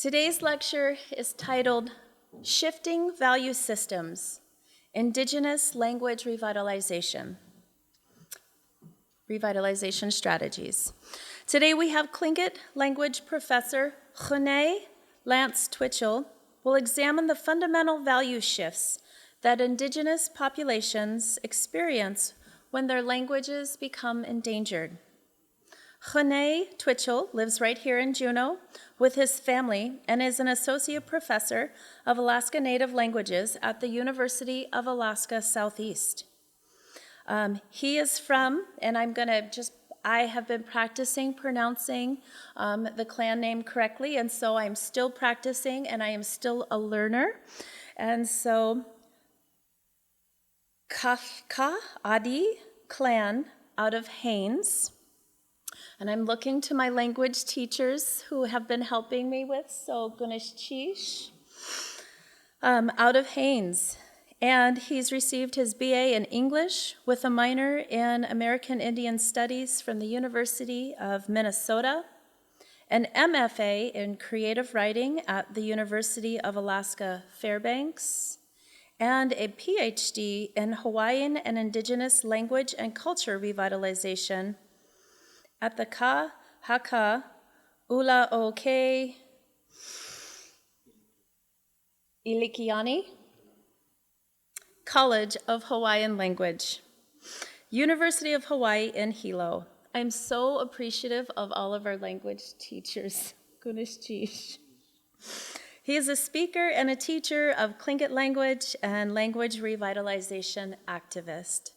Today's lecture is titled Shifting Value Systems, Indigenous Language Revitalization Strategies. Today we have Tlingit language professor unei Lance Twitchell will examine the fundamental value shifts that Indigenous populations experience when their languages become endangered. Unei Twitchell lives right here in Juneau with his family and is an associate professor of Alaska Native Languages at the University of Alaska Southeast. He is from, and I have been practicing pronouncing the clan name correctly, and so I'm still practicing and I am still a learner. And so, Kafka Adi clan out of Haines. And I'm looking to my language teachers who have been helping me with, so Gunischish, out of Haines. And he's received his BA in English with a minor in American Indian Studies from the University of Minnesota, an MFA in Creative Writing at the University of Alaska Fairbanks, and a PhD in Hawaiian and Indigenous Language and Culture Revitalization at the Ka Haka Ula o Ke Ilikiani College of Hawaiian Language, University of Hawaii in Hilo. I'm so appreciative of all of our language teachers. He is a speaker and a teacher of Tlingit language and language revitalization activist.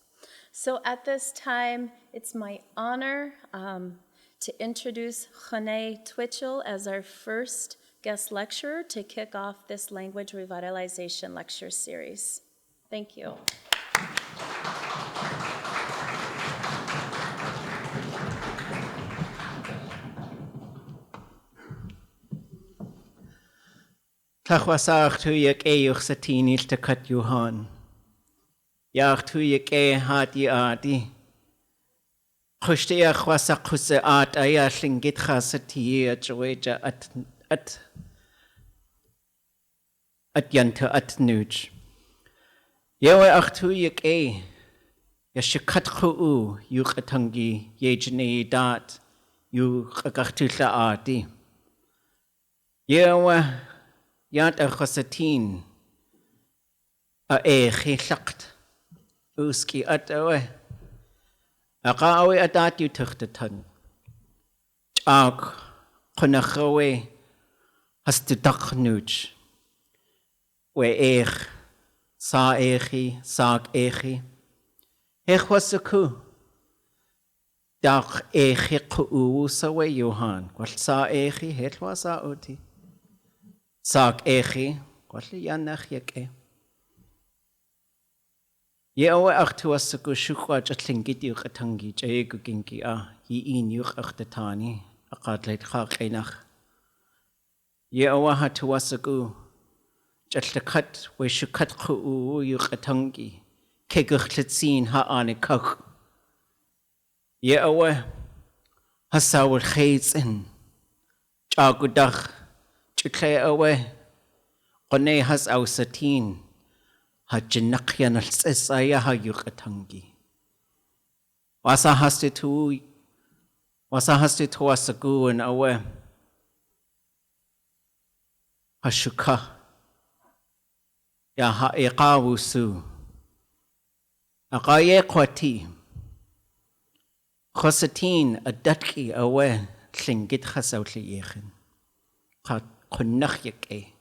So at this time, it's my honor to introduce unei Twitchell as our first guest lecturer to kick off this language revitalization lecture series. Thank you. Tachwasach tu yek eyuch satinil te kat yuhan. Yach tu yek hati adi. Khushtiach wasak khuse at aya Tlingit khasati atweja at yanta at nuj. Yewe ach tu yek yashikat khu yukatangi yejne dat yu khakhtila adi. Yewe yat khasatin a khilaqt uski atawe aqawe atat yu tuhtatan ak khunakhawe hastudaknuj we sa sak wasaku dak khu sawe yohan kwal sa hetwa sa oti sak kwal yanach yake Yewe achtu wasaku shukwa Tlingit yu katangi jaegu ginki yi in yu achtatani aqadlet khaqinach Yewe hatu wasaku Jatlakat we shukat khu yu katangi kegurtletsin anikach Yewe hasawul khaitzin jagudach chikle awe qone has ausatin Hajinakyan al-sesaya hayukatangi. Wasa haste tu wasagu and awe. Hashuka. Ya ha'iqawusu. Aqaye kwati. Khosatin adatki awe. Tlingit khasawtli yechin. Kunnach yake.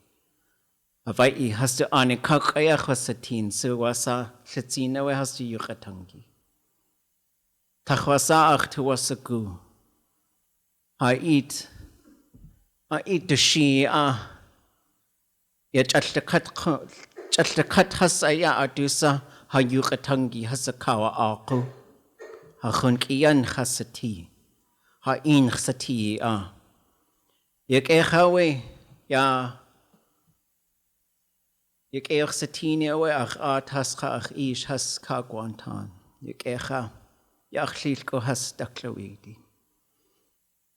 Avai hast du eine kakaya khosatin so wasa hlitsina we hast du yukatangi. Takhwasa ach tu wasagu. I eat the shi ya chatlakat hasaya adusa ha yukatangi hasakawa aku. Ha khunkiyan khasati. Ha in khasati Yek ya Yek satini awe ach hascha ach ish has kagwantan. Yek yachlilko has daklawidi.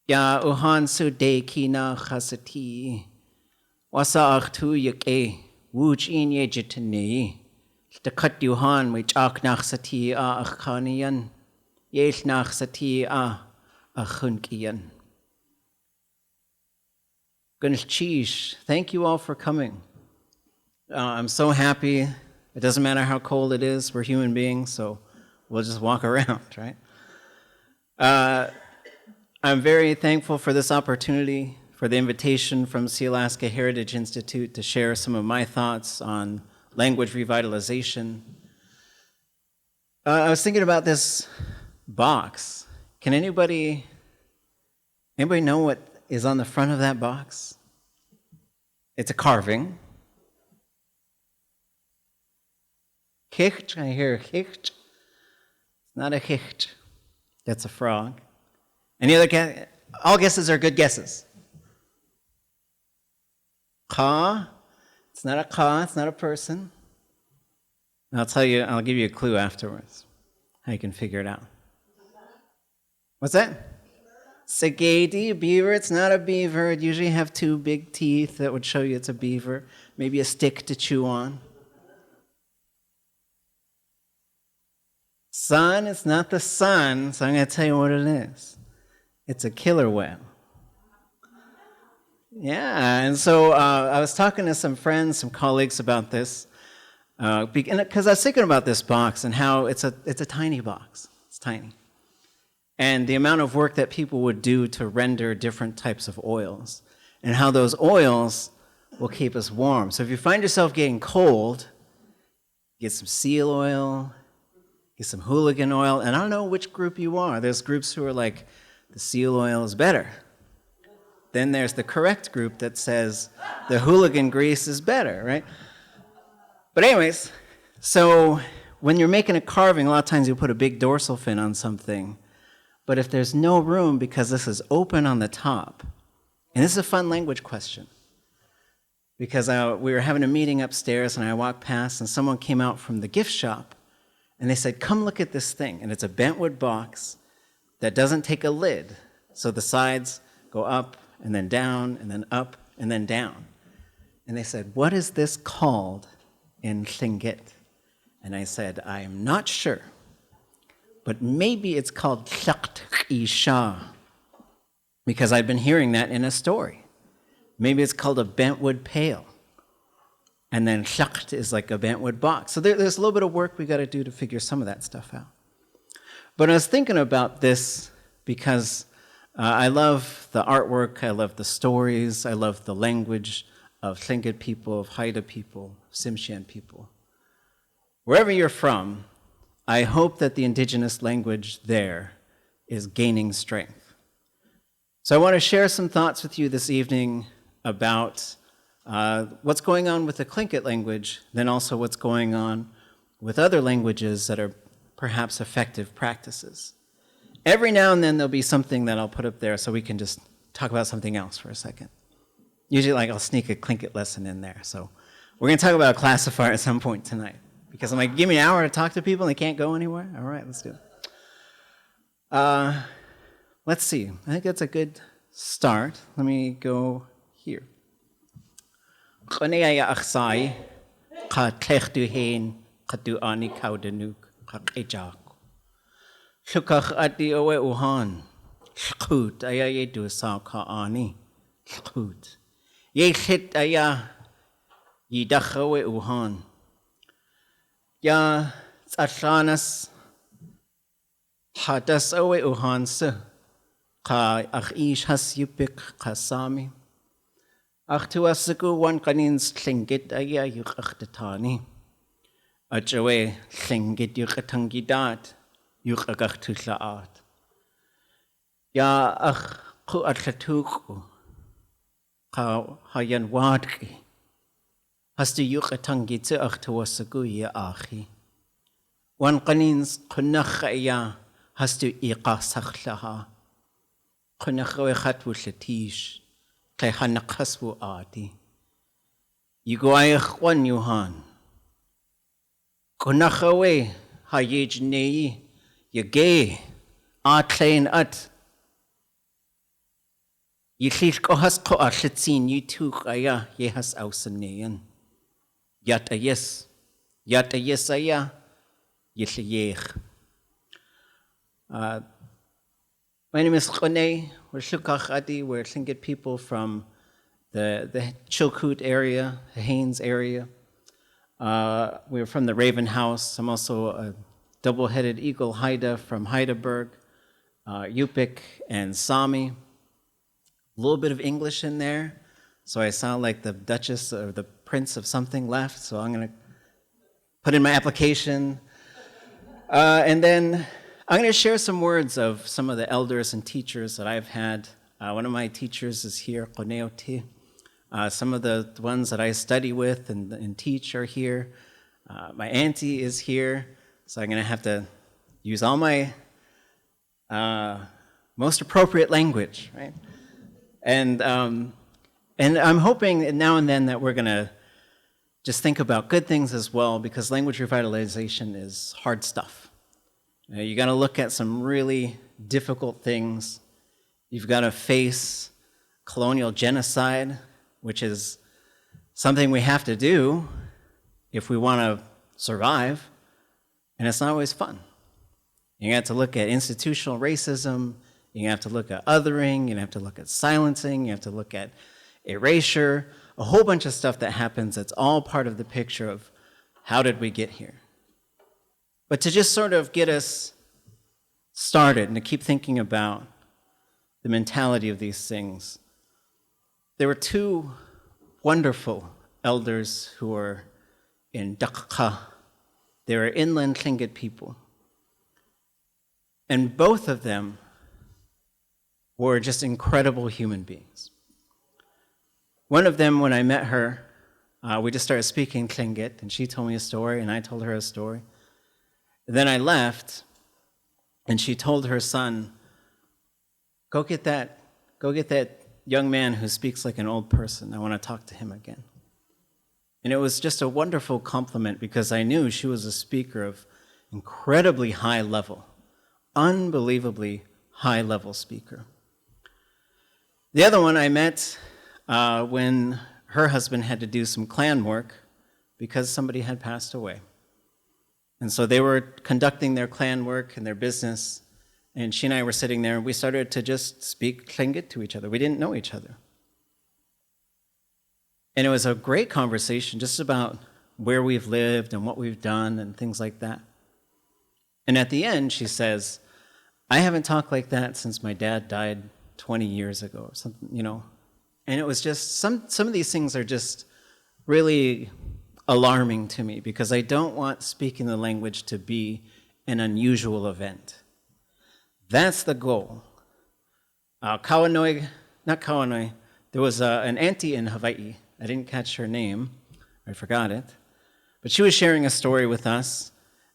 Ya uhan su de kina khasati. Wasa achtu yake, wuch in yejitani. The cut yuhan which ak nach sati a achkanian. Yel nach sati a achunkian. Gunchish, thank you all for coming. I'm so happy. It doesn't matter how cold it is. We're human beings, so we'll just walk around, right? I'm very thankful for this opportunity, for the invitation from Sealaska Heritage Institute to share some of my thoughts on language revitalization. I was thinking about this box. Can anybody know what is on the front of that box? It's a carving. Hicht, I hear hicht. It's not a hicht. That's a frog. Any other guess? All guesses are good guesses. Ka. It's not a ka. It's not a person. I'll give you a clue afterwards. How you can figure it out. What's that? Sagadi, beaver. It's not a beaver. It usually have two big teeth that would show you it's a beaver. Maybe a stick to chew on. Sun, it's not the sun, so I'm going to tell you what it is. It's a killer whale. Yeah, and so I was talking to some friends, some colleagues about this, because I was thinking about this box and how it's a tiny box. It's tiny. And the amount of work that people would do to render different types of oils, and how those oils will keep us warm. So if you find yourself getting cold, get some seal oil, get some hooligan oil, and I don't know which group you are. There's groups who are like, the seal oil is better. Then there's the correct group that says the hooligan grease is better, right? But anyways, so when you're making a carving, a lot of times you put a big dorsal fin on something. But if there's no room because this is open on the top, and this is a fun language question, because we were having a meeting upstairs and I walked past and someone came out from the gift shop and they said, come look at this thing. And it's a bentwood box that doesn't take a lid. So the sides go up and then down and then up and then down. And they said, what is this called in Tlingit? And I said, I am not sure, but maybe it's called Tlakt Isha, because I've been hearing that in a story. Maybe it's called a bentwood pail. And then Tlakt is like a bentwood box. So there's a little bit of work we got to do to figure some of that stuff out. But I was thinking about this because I love the artwork, I love the stories, I love the language of Tlingit people, of Haida people, Tsimshian people. Wherever you're from, I hope that the indigenous language there is gaining strength. So I want to share some thoughts with you this evening about what's going on with the Tlingit language, then also what's going on with other languages that are perhaps effective practices. Every now and then there'll be something that I'll put up there so we can just talk about something else for a second. Usually I'll sneak a Tlingit lesson in there. So we're going to talk about a classifier at some point tonight. Because I'm like, give me an hour to talk to people and they can't go anywhere? All right, let's do it. Let's see. I think that's a good start. Let me go here. Shukach adi owe uhan. Shkut aya yedu sa ka ani. Shkut. Ye shit aya yidach owe uhan. Ya tsatlanas hadas owe uhan se. Ka ach ish has yupik kasami. Ach tu asiku wan kanins Tlingit aya yukachtatani. Achawe Tlingit yukatangidat. Yukagach tuslaat. Ya ach ku atlatuku. Ka hayan wadki. Hastu yukatangitse ach tuwasagu ya achi. Wan kanins kunakha ya hastu iqasakhlaha. Kunakhawe khatwu latish. Kay hanakaswu adi. Yuguayach wan yuhan. Kunakhawe hayej nei. Ye gay, klein at. Yichil kohas ko achitzin yitu kaya yehas ausaneyan. Yat ayes aya yichliyech. My name is Rene. We're Shukach Adi. We're Tlingit people from the Chilkoot area, the Haines area. We're from the Raven House. I'm also a double-headed eagle Haida from Heidelberg, Yupik, and Sami. A little bit of English in there, so I sound like the Duchess or the Prince of something left, so I'm going to put in my application. And then I'm going to share some words of some of the elders and teachers that I've had. One of my teachers is here, Qoneoti. Some of the ones that I study with and teach are here. My auntie is here, so I'm going to have to use all my most appropriate language, right? And I'm hoping now and then that we're going to just think about good things as well, because language revitalization is hard stuff. You got to look at some really difficult things. You've got to face colonial genocide, which is something we have to do if we want to survive, and it's not always fun. You have to look at institutional racism, you have to look at othering, you have to look at silencing, you have to look at erasure, a whole bunch of stuff that happens that's all part of the picture of how did we get here. But to just sort of get us started and to keep thinking about the mentality of these things, there were two wonderful elders who were in Dakka. They were inland Tlingit people. And both of them were just incredible human beings. One of them, when I met her, we just started speaking Tlingit, and she told me a story, and I told her a story. And then I left, and she told her son, go get that young man who speaks like an old person. I want to talk to him again. And it was just a wonderful compliment, because I knew she was a speaker of incredibly high level, unbelievably high level speaker. The other one I met when her husband had to do some clan work because somebody had passed away. And so they were conducting their clan work and their business, and she and I were sitting there, and we started to just speak Tlingit to each other. We didn't know each other. And it was a great conversation just about where we've lived and what we've done and things like that. And at the end, she says, I haven't talked like that since my dad died 20 years ago or something, you know. And it was just, some of these things are just really alarming to me, because I don't want speaking the language to be an unusual event. That's the goal. Kawanoi, there was an auntie in Hawaii. I didn't catch her name, I forgot it. But she was sharing a story with us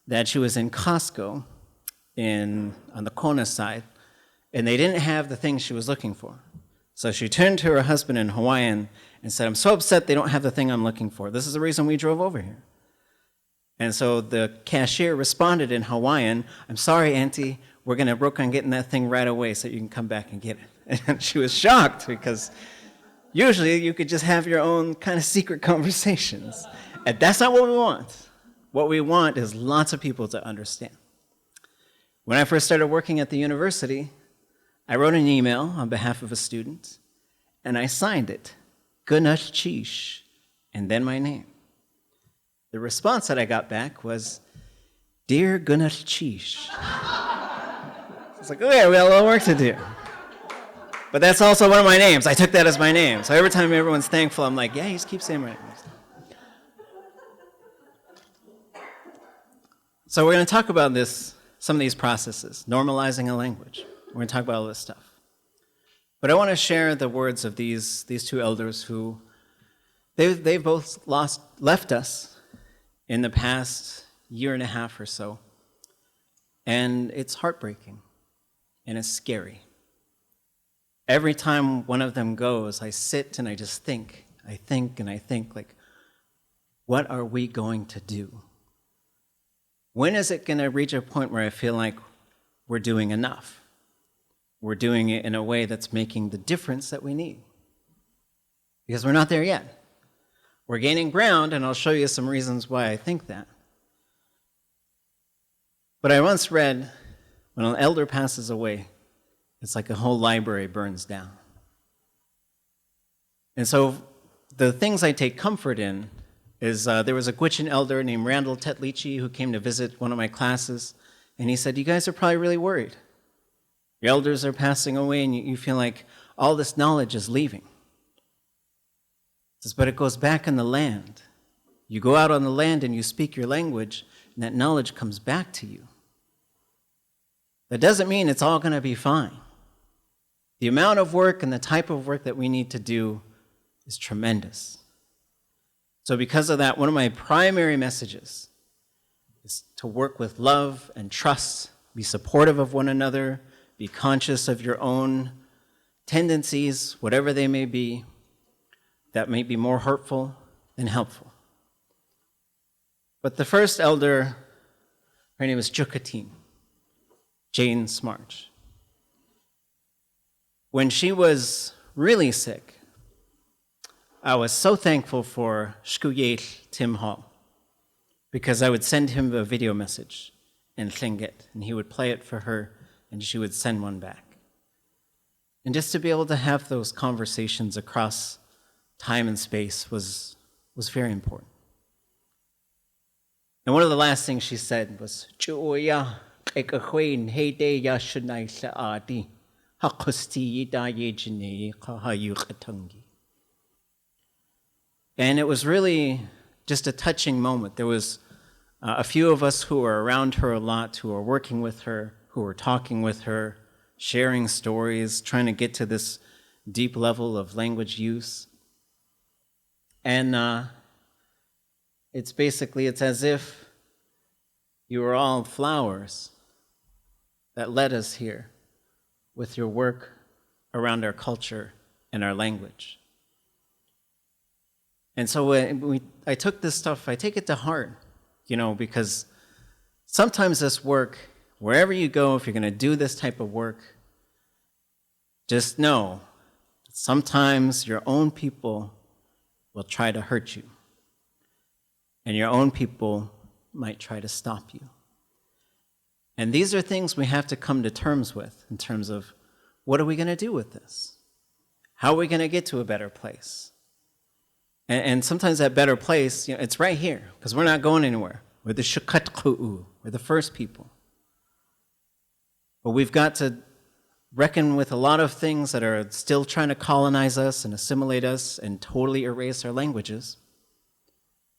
that she was in Costco on the Kona side, and they didn't have the thing she was looking for. So she turned to her husband in Hawaiian and said, I'm so upset they don't have the thing I'm looking for. This is the reason we drove over here. And so the cashier responded in Hawaiian, I'm sorry, Auntie, we're going to work on getting that thing right away so you can come back and get it. And she was shocked, because usually you could just have your own kind of secret conversations. And that's not what we want. What we want is lots of people to understand. When I first started working at the university, I wrote an email on behalf of a student, and I signed it, Gunash Chish, and then my name. The response that I got back was, Dear Gunash Chish. It's like, okay, we have a little work to do. But that's also one of my names. I took that as my name. So every time everyone's thankful, I'm like, yeah, you just keep saying my name. So we're going to talk about some of these processes, normalizing a language. We're going to talk about all this stuff. But I want to share the words of these two elders who, they've both left us in the past year and a half or so. And it's heartbreaking, and it's scary. Every time one of them goes, I sit and I just think, like, what are we going to do? When is it going to reach a point where I feel like we're doing enough? we're doing it in a way that's making the difference that we need. Because we're not there yet. We're gaining ground, and I'll show you some reasons why I think that. But I once read, when an elder passes away, it's like a whole library burns down. And so the things I take comfort in is there was a Gwich'in elder named Randall Tetlichi who came to visit one of my classes, and he said, you guys are probably really worried. Your elders are passing away, and you feel like all this knowledge is leaving. He says, but it goes back in the land. You go out on the land and you speak your language, and that knowledge comes back to you. That doesn't mean it's all going to be fine. The amount of work and the type of work that we need to do is tremendous. So because of that, one of my primary messages is to work with love and trust, be supportive of one another, be conscious of your own tendencies, whatever they may be, that may be more hurtful than helpful. But the first elder, her name is Jukatine, Jane Smarch. When she was really sick, I was so thankful for Shkuyel Tim Hall, because I would send him a video message in Tlingit, and he would play it for her, and she would send one back. And just to be able to have those conversations across time and space was very important. And one of the last things she said was, "Chuya ekahwein heyde ya shnai saadi hakusti da yejine kahayukatungi." And it was really just a touching moment. There was a few of us who were around her a lot, who were working with her, who were talking with her, sharing stories, trying to get to this deep level of language use. And it's as if you were all flowers that led us here with your work around our culture and our language. And so I took this stuff, I take it to heart, because sometimes this work, wherever you go, if you're going to do this type of work, just know that sometimes your own people will try to hurt you. And your own people might try to stop you. And these are things we have to come to terms with in terms of, what are we going to do with this? How are we going to get to a better place? And sometimes that better place, it's right here, because we're not going anywhere. We're the Shukat Ku'u, we're the first people. But we've got to reckon with a lot of things that are still trying to colonize us and assimilate us and totally erase our languages.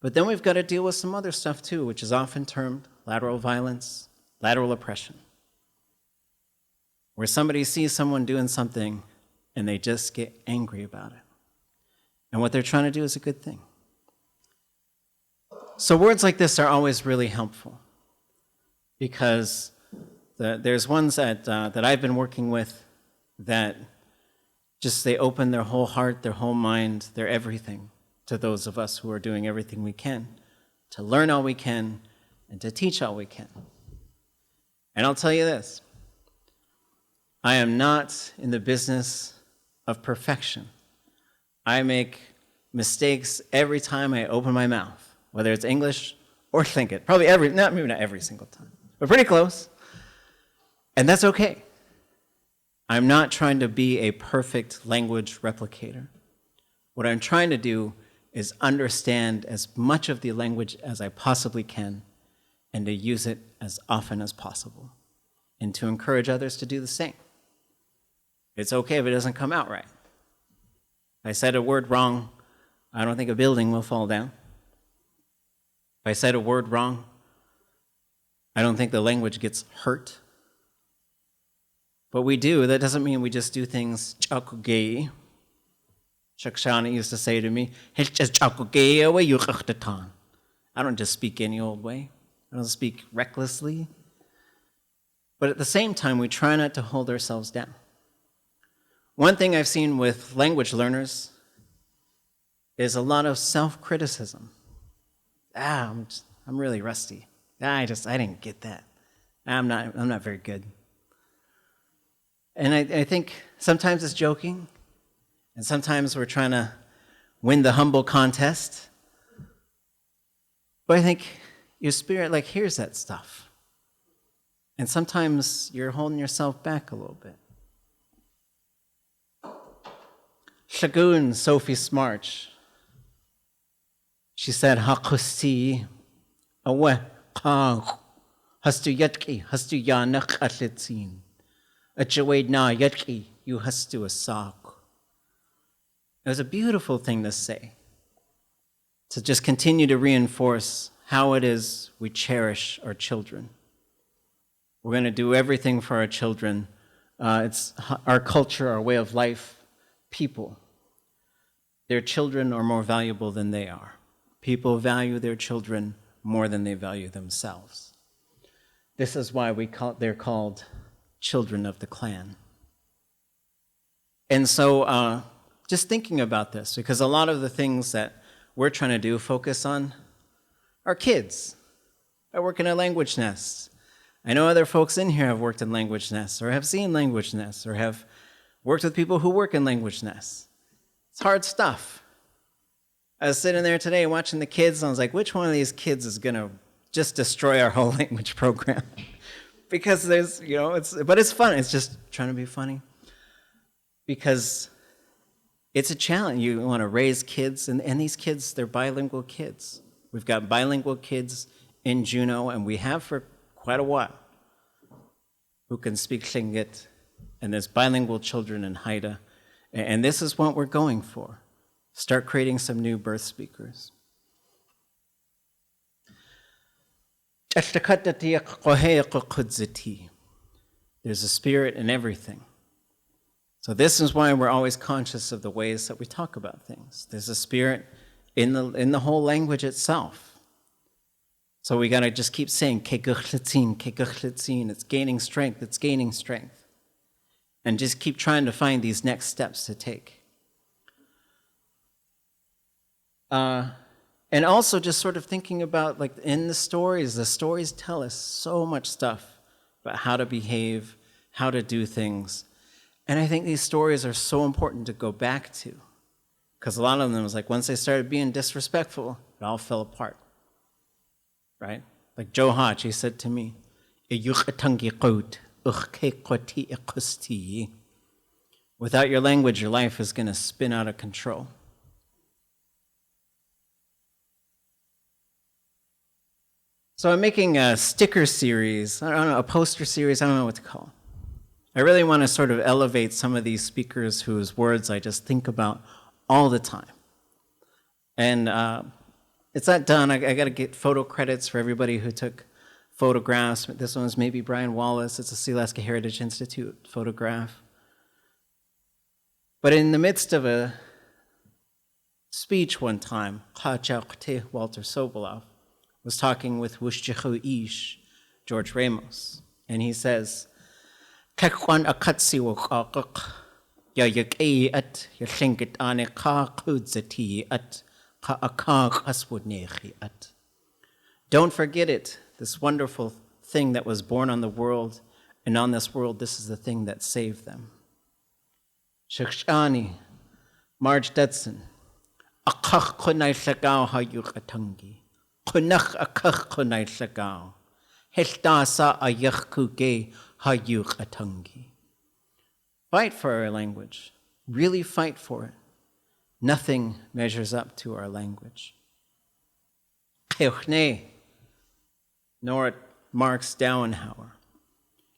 But then we've got to deal with some other stuff too, which is often termed lateral violence, lateral oppression, where somebody sees someone doing something and they just get angry about it. And what they're trying to do is a good thing. So words like this are always really helpful, because there's ones that I've been working with that just they open their whole heart, their whole mind, their everything to those of us who are doing everything we can to learn all we can and to teach all we can. And I'll tell you this, I am not in the business of perfection. I make mistakes every time I open my mouth, whether it's English or Tlingit. Probably maybe not every single time, but pretty close. And that's okay. I'm not trying to be a perfect language replicator. What I'm trying to do is understand as much of the language as I possibly can and to use it as often as possible and to encourage others to do the same. It's okay if it doesn't come out right. If I said a word wrong, I don't think a building will fall down. If I said a word wrong, I don't think the language gets hurt. But we do. That doesn't mean we just do things chakugei. Shakshana used to say to me, I don't just speak any old way. I don't speak recklessly. But at the same time, we try not to hold ourselves down. One thing I've seen with language learners is a lot of self-criticism. I'm really rusty. I didn't get that. I'm not very good. And I think sometimes it's joking, and sometimes we're trying to win the humble contest. But I think your spirit like hears that stuff. And sometimes you're holding yourself back a little bit. Shagun Sophie Smarch, she said, Hakusti, awe, kang, hastu yatki, hastu yanak atletin. Achawade na yatki, you hastu asak. It was a beautiful thing to say. To just continue to reinforce how it is we cherish our children. We're going to do everything for our children. It's our culture, our way of life, people. Their children are more valuable than they are. People value their children more than they value themselves. This is why they're called children of the clan. And so just thinking about this, because a lot of the things that we're trying to do focus on our kids. I work in a language nest. I know other folks in here have worked in language nests or have seen language nests or have worked with people who work in language nests. It's hard stuff. I was sitting there today watching the kids, and I was like, which one of these kids is going to just destroy our whole language program? Because there's, but it's fun. It's just trying to be funny. Because it's a challenge. You want to raise kids, and these kids, they're bilingual kids. We've got bilingual kids in Juneau, and we have for quite a while, who can speak Tlingit, and there's bilingual children in Haida. And this is what we're going for. Start creating some new birth speakers. There's a spirit in everything. So this is why we're always conscious of the ways that we talk about things. There's a spirit in the whole language itself. So we gotta just keep saying, it's gaining strength, it's gaining strength. And just keep trying to find these next steps to take. And also just sort of thinking about, like in the stories tell us so much stuff about how to behave, how to do things. And I think these stories are so important to go back to. Because a lot of them was like, once they started being disrespectful, it all fell apart. Right? Like Joe Hodge, he said to me, without your language, your life is going to spin out of control. So I'm making a sticker series, I don't know, a poster series, I don't know what to call it. I really want to sort of elevate some of these speakers whose words I just think about all the time. And it's not done. I got to get photo credits for everybody who took photographs. This one's maybe Brian Wallace. It's a Sealaska Heritage Institute photograph. But in the midst of a speech one time, Walter Sobolov was talking with Wushjichu Ish, George Ramos, and he says, Kekwan akatsi wakakak, ya yakei at, ya Tlingit ane ka kudzati at, ka akak aswudnechi at. Don't forget it, this wonderful thing that was born on the world, and on this world, this is the thing that saved them. Shikshani, Marge Dudson, akak kunay lagaw hayuk atangi, kunach akak kunay lagaw, heltasa ayach kuge hayuk atangi. Fight for our language. Really fight for it. Nothing measures up to our language. Keuchne, Nora Marx Dowenhauer.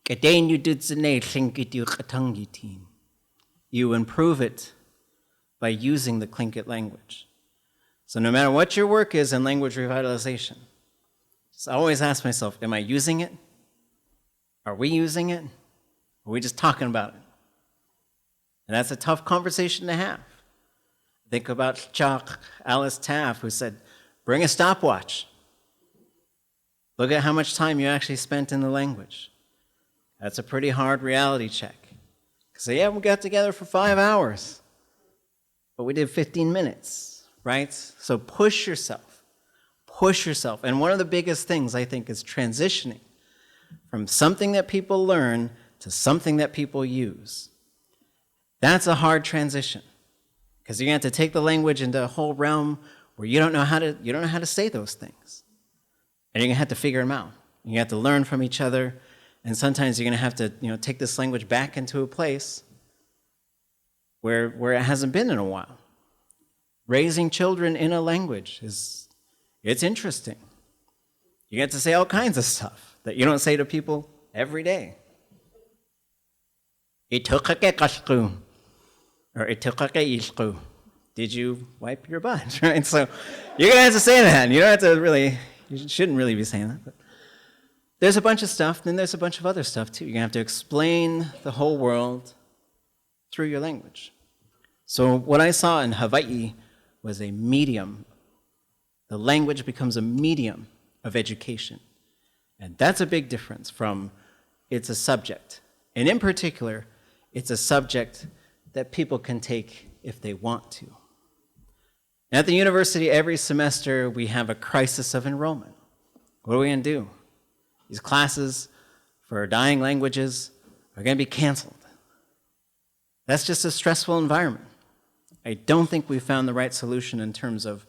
Gedein you did zene Tlingit you atangitin. You improve it by using the Tlingit language. So no matter what your work is in language revitalization, just always ask myself, am I using it? Are we using it? Or are we just talking about it? And that's a tough conversation to have. Think about Chuck Alice Taft, who said, bring a stopwatch. Look at how much time you actually spent in the language. That's a pretty hard reality check. Because yeah, we got together for 5 hours, but we did 15 minutes, right? So push yourself. Push yourself. And one of the biggest things, I think, is transitioning from something that people learn to something that people use. That's a hard transition, because you're going to have to take the language into a whole realm where you don't know how to say those things. And you're going to have to figure them out. You have to learn from each other, and sometimes you're going to have to, take this language back into a place where it hasn't been in a while. Raising children in a language it's interesting. You get to say all kinds of stuff that you don't say to people every day. Or did you wipe your butt? Right? So you're gonna have to say that. You shouldn't really be saying that. But there's a bunch of stuff, then there's a bunch of other stuff too. You're gonna have to explain the whole world through your language. So what I saw in Hawaii was a medium. The language becomes a medium of education. And that's a big difference from it's a subject. And in particular, it's a subject that people can take if they want to. And at the university, every semester, we have a crisis of enrollment. What are we going to do? These classes for dying languages are going to be canceled. That's just a stressful environment. I don't think we found the right solution in terms of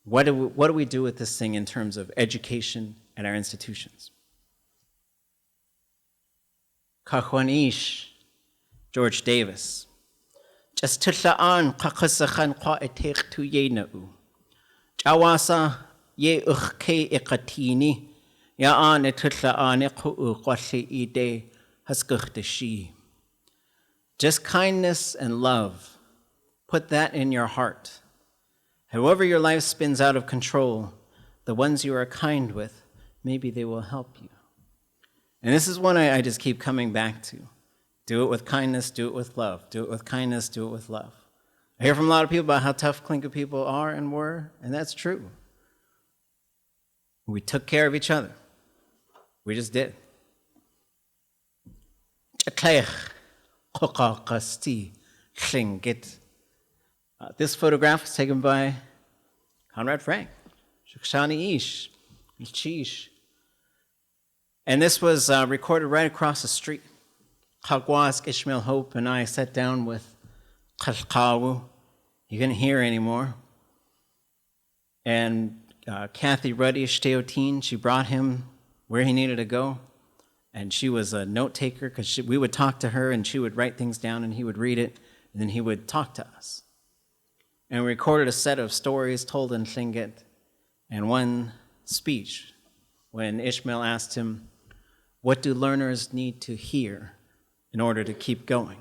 what do we do with this thing in terms of education at our institutions. Kahwanish, George Davis. Just titlaan kakasakhan kwa etek tu ye na'u. Chawasa ye ukhke ikatini. Ya'an etitlaan eku kwashe ide haskuchtashi. Just kindness and love. Put that in your heart. However your life spins out of control, the ones you are kind with, maybe they will help you. And this is one I just keep coming back to. Do it with kindness, do it with love. Do it with kindness, do it with love. I hear from a lot of people about how tough Tlingit people are and were, and that's true. We took care of each other. We just did. This photograph was taken by Conrad Frank. And this was recorded right across the street. Kagwask, Ishmael Hope, and I sat down with Kalkawu. You couldn't hear anymore. And Kathy Ruddy, Shteotin, she brought him where he needed to go. And she was a note taker because we would talk to her and she would write things down and he would read it and then he would talk to us. And we recorded a set of stories told in Tlingit and one speech when Ishmael asked him, what do learners need to hear in order to keep going?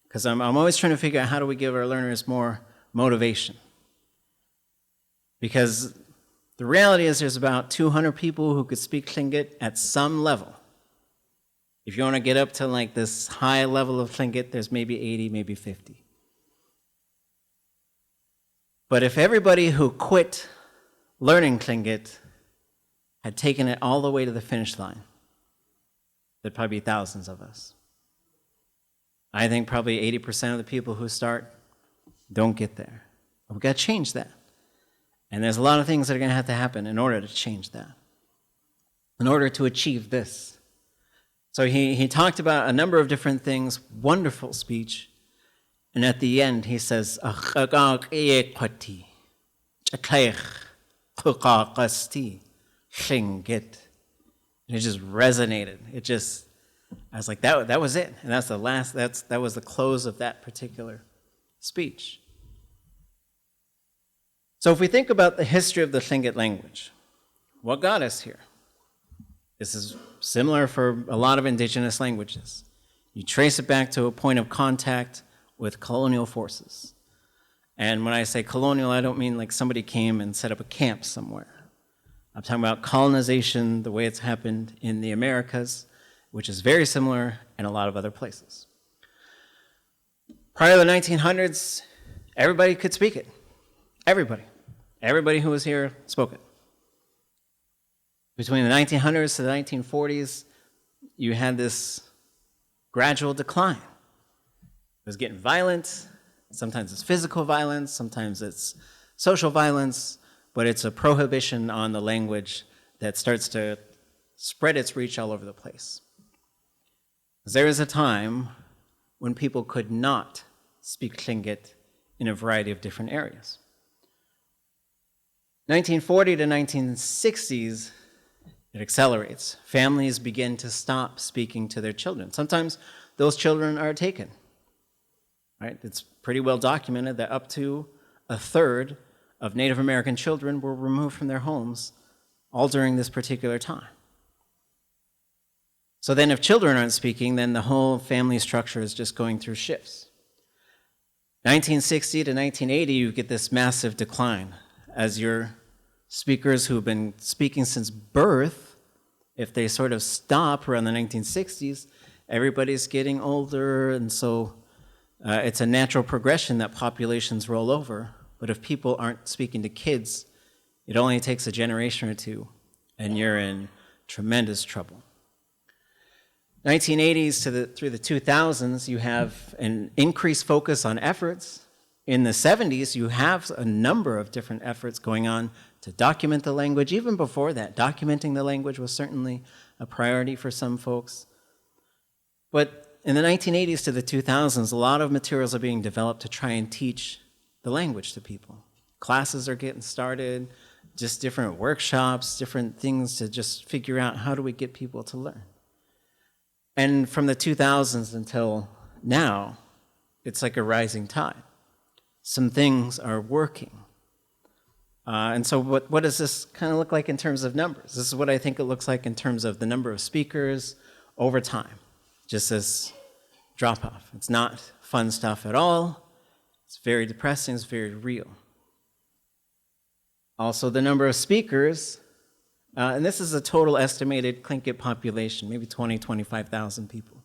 Because I'm always trying to figure out how do we give our learners more motivation. Because the reality is there's about 200 people who could speak Tlingit at some level. If you want to get up to like this high level of Tlingit, there's maybe 80, maybe 50. But if everybody who quit learning Tlingit had taken it all the way to the finish line, there'd probably be thousands of us. I think probably 80% of the people who start don't get there. We've got to change that. And there's a lot of things that are going to have to happen in order to change that, in order to achieve this. So he talked about a number of different things, wonderful speech, and at the end he says, and it just resonated. I was like, that was it. And that's that was the close of that particular speech. So if we think about the history of the Tlingit language, what got us here? This is similar for a lot of indigenous languages. You trace it back to a point of contact with colonial forces. And when I say colonial, I don't mean like somebody came and set up a camp somewhere. I'm talking about colonization, the way it's happened in the Americas, which is very similar in a lot of other places. Prior to the 1900s, everybody could speak it. Everybody. Everybody who was here spoke it. Between the 1900s to the 1940s, you had this gradual decline. It was getting violent. Sometimes it's physical violence, sometimes it's social violence, but it's a prohibition on the language that starts to spread its reach all over the place. There was a time when people could not speak Tlingit in a variety of different areas. 1940 to 1960s, it accelerates. Families begin to stop speaking to their children. Sometimes those children are taken. Right? It's pretty well documented that up to a third of Native American children were removed from their homes all during this particular time. So then if children aren't speaking, then the whole family structure is just going through shifts. 1960 to 1980, you get this massive decline as your speakers who've been speaking since birth, if they sort of stop around the 1960s, everybody's getting older, and so it's a natural progression that populations roll over. But if people aren't speaking to kids, it only takes a generation or two, and you're in tremendous trouble. 1980s through the 2000s, you have an increased focus on efforts. In the 70s, you have a number of different efforts going on to document the language. Even before that, documenting the language was certainly a priority for some folks. But in the 1980s to the 2000s, a lot of materials are being developed to try and teach the language to people. Classes are getting started, just different workshops, different things to just figure out how do we get people to learn. And from the 2000s until now, it's like a rising tide. Some things are working. And so what does this kind of look like in terms of numbers? This is what I think it looks like in terms of the number of speakers over time. Just this drop-off. It's not fun stuff at all. It's very depressing. It's very real. Also, the number of speakers, and this is a total estimated Tlingit population, maybe 20, 25,000 people.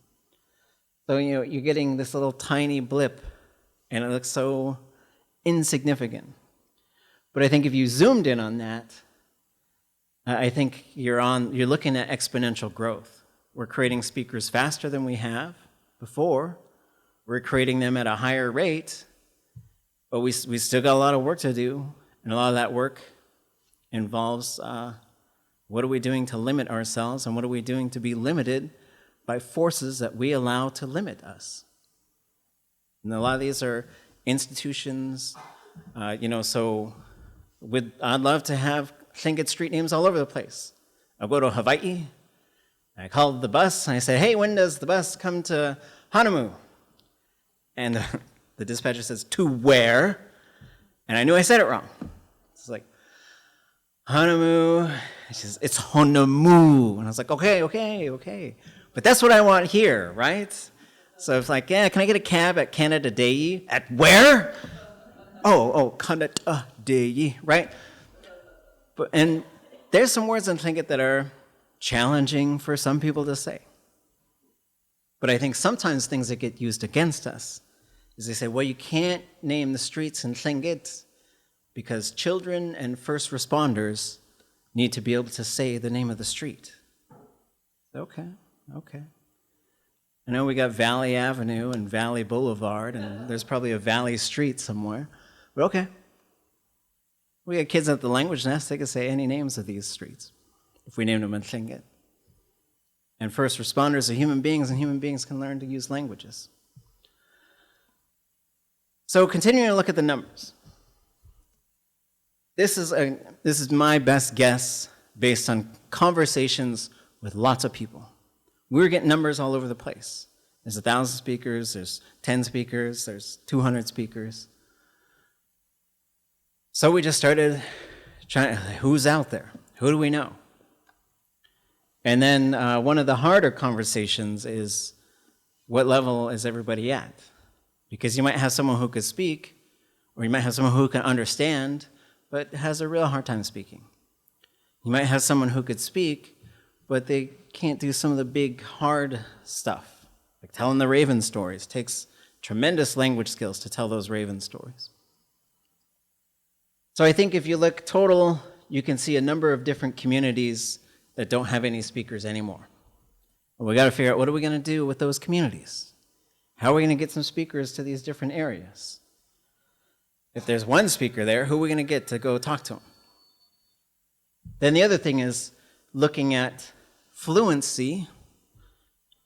So, you're getting this little tiny blip, and it looks so insignificant. But I think if you zoomed in on that, I think you're looking at exponential growth. We're creating speakers faster than we have before. We're creating them at a higher rate, but we still got a lot of work to do, and a lot of that work involves what are we doing to limit ourselves, and what are we doing to be limited by forces that we allow to limit us. And a lot of these are institutions, so I'd love to have Tlingit street names all over the place. I'll go to Hawaii, I call the bus, and I say, hey, when does the bus come to Hanamu? And the dispatcher says, to where? And I knew I said it wrong. It's like, Hanamu. She says, it's Honamu. And I was like, okay. But that's what I want here, right? So it's like, yeah, can I get a cab at Canada Day? At where? Oh, Canada Day, right? And there's some words in Tlingit that are challenging for some people to say. But I think sometimes things that get used against us is they say, well, you can't name the streets in Tlingit because children and first responders need to be able to say the name of the street. Okay. I know we got Valley Avenue and Valley Boulevard, and there's probably a Valley Street somewhere, but okay. We got kids at the language nest, they can say any names of these streets if we named them in Tlingit. And first responders are human beings, and human beings can learn to use languages. So continuing to look at the numbers. This is my best guess based on conversations with lots of people. We were getting numbers all over the place. There's 1,000 speakers, there's 10 speakers, there's 200 speakers. So we just started trying, who's out there? Who do we know? And then one of the harder conversations is, what level is everybody at? Because you might have someone who could speak, or you might have someone who can understand, but has a real hard time speaking. You might have someone who could speak, but they can't do some of the big, hard stuff, like telling the raven stories. It takes tremendous language skills to tell those raven stories. So I think if you look total, you can see a number of different communities that don't have any speakers anymore. Well, we got to figure out, what are we going to do with those communities? How are we going to get some speakers to these different areas? If there's one speaker there, who are we going to get to go talk to them? Then the other thing is looking at fluency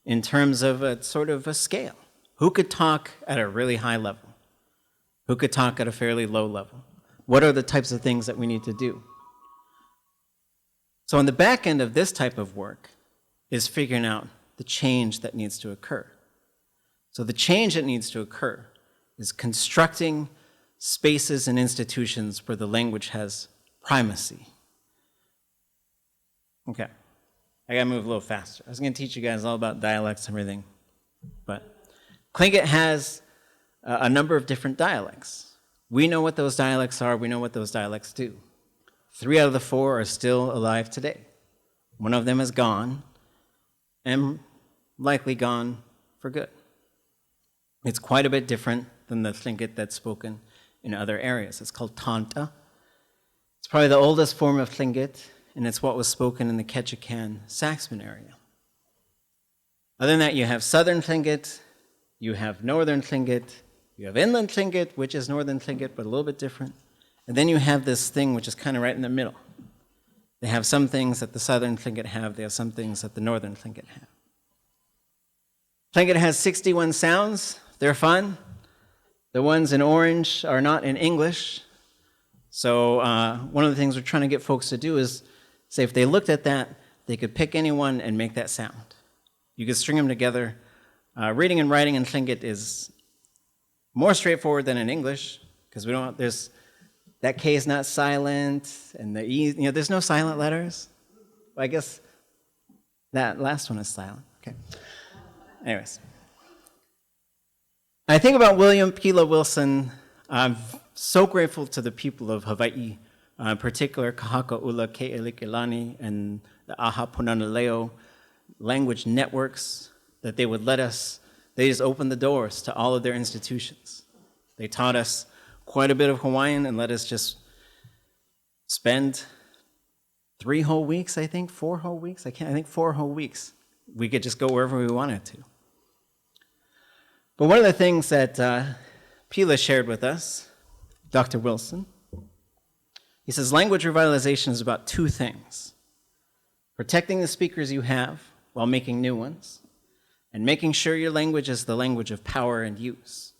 in terms of a sort of a scale. Who could talk at a really high level? Who could talk at a fairly low level? What are the types of things that we need to do? So on the back end of this type of work is figuring out the change that needs to occur. So the change that needs to occur is constructing spaces and institutions where the language has primacy. Okay, I gotta move a little faster. I was gonna teach you guys all about dialects and everything, but Tlingit has a number of different dialects. We know what those dialects are, we know what those dialects do. 3 out of the 4 are still alive today. One of them is gone, and likely gone for good. It's quite a bit different than the Tlingit that's spoken in other areas. It's called Tanta. It's probably the oldest form of Tlingit, and it's what was spoken in the Ketchikan-Saxman area. Other than that, you have Southern Tlingit, you have Northern Tlingit, you have Inland Tlingit, which is Northern Tlingit, but a little bit different. And then you have this thing which is kind of right in the middle. They have some things that the Southern Tlingit have, they have some things that the Northern Tlingit have. Tlingit has 61 sounds, they're fun. The ones in orange are not in English. So one of the things we're trying to get folks to do is say if they looked at that, they could pick any one and make that sound. You could string them together. Reading and writing in Tlingit is more straightforward than in English, because that K is not silent, and the E, there's no silent letters. Well, I guess that last one is silent. Okay. Anyways. I think about William Pila Wilson. I'm so grateful to the people of Hawaii, in particular Kahakaula, Ke'elikilani, and the Aha Punanaleo language networks, that they would let us, they just opened the doors to all of their institutions. They taught us quite a bit of Hawaiian and let us just spend 3 whole weeks, I think, 4 whole weeks. I think 4 whole weeks. We could just go wherever we wanted to. But one of the things that Pila shared with us, Dr. Wilson, he says language revitalization is about 2 things: protecting the speakers you have while making new ones, and making sure your language is the language of power and use.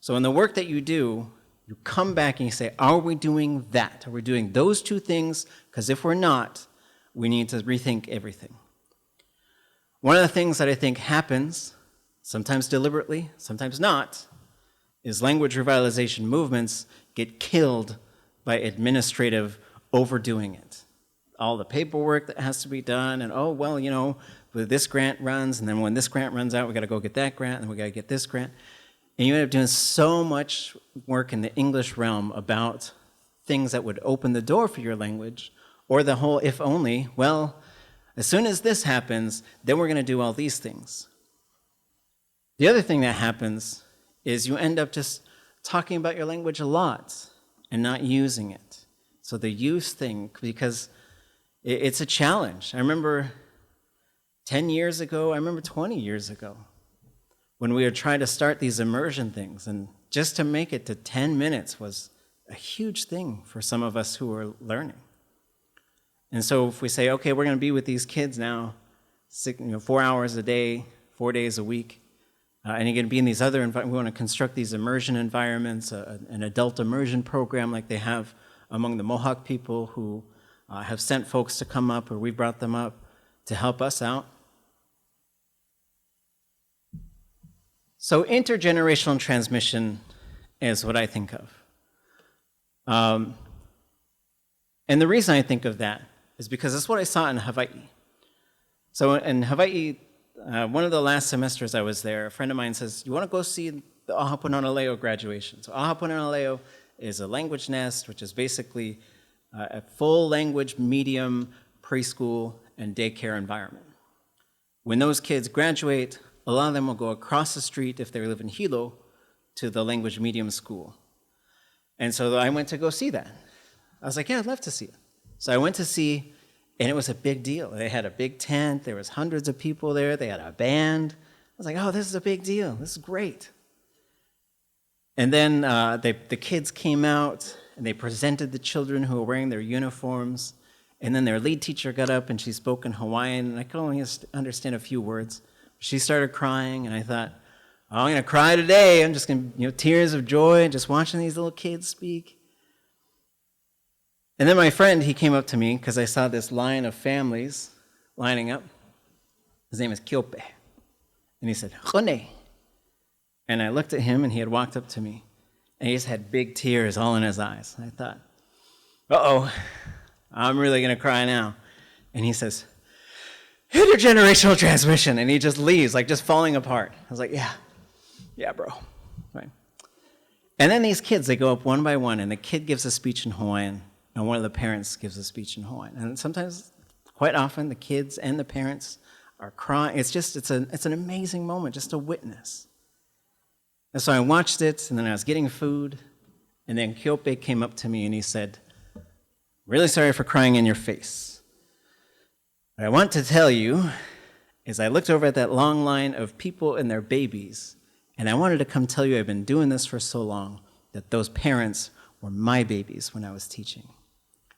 So in the work that you do, you come back and you say, are we doing that? Are we doing those 2 things? Because if we're not, we need to rethink everything. One of the things that I think happens, sometimes deliberately, sometimes not, is language revitalization movements get killed by administrative overdoing it. All the paperwork that has to be done, and when this grant runs, and then when this grant runs out, we gotta go get that grant, and we gotta get this grant. And you end up doing so much work in the English realm about things that would open the door for your language, or the whole if only, well, as soon as this happens, then we're gonna do all these things. The other thing that happens is you end up just talking about your language a lot and not using it. So the use thing, because it's a challenge. I remember 10 years ago, I remember 20 years ago, when we were trying to start these immersion things, and just to make it to 10 minutes was a huge thing for some of us who were learning. And so if we say, okay, we're gonna be with these kids now, 4 hours a day, 4 days a week, and you're gonna be in these other environments, we wanna construct these immersion environments, an adult immersion program like they have among the Mohawk people who have sent folks to come up, or we brought them up to help us out. So intergenerational transmission is what I think of. And the reason I think of that is because that's what I saw in Hawaii. So in Hawaii, one of the last semesters I was there, a friend of mine says, you want to go see the Aha Punanaleo graduation? So Aha Punanaleo is a language nest, which is basically a full language medium preschool and daycare environment. When those kids graduate, a lot of them will go across the street, if they live in Hilo, to the language medium school. And so I went to go see that. I was like, yeah, I'd love to see it. So I went to see, and it was a big deal. They had a big tent, there was hundreds of people there, they had a band. I was like, oh, this is a big deal, this is great. And then the kids came out, and they presented the children who were wearing their uniforms, and then their lead teacher got up, and she spoke in Hawaiian, and I could only understand a few words. She started crying, and I thought, oh, I'm going to cry today. I'm just going to, tears of joy, just watching these little kids speak. And then my friend, he came up to me because I saw this line of families lining up. His name is Kyope. And he said, Khone. And I looked at him, and he had walked up to me. And he just had big tears all in his eyes. I thought, uh-oh, I'm really going to cry now. And he says, intergenerational transmission. And he just leaves, like just falling apart. I was like, yeah, bro. Right. And then these kids, they go up one by one, and the kid gives a speech in Hawaiian, and one of the parents gives a speech in Hawaiian. And sometimes, quite often, the kids and the parents are crying. It's an amazing moment just to witness. And so I watched it, and then I was getting food, and then Kyope came up to me and he said, really sorry for crying in your face. What I want to tell you is I looked over at that long line of people and their babies, and I wanted to come tell you I've been doing this for so long that those parents were my babies when I was teaching.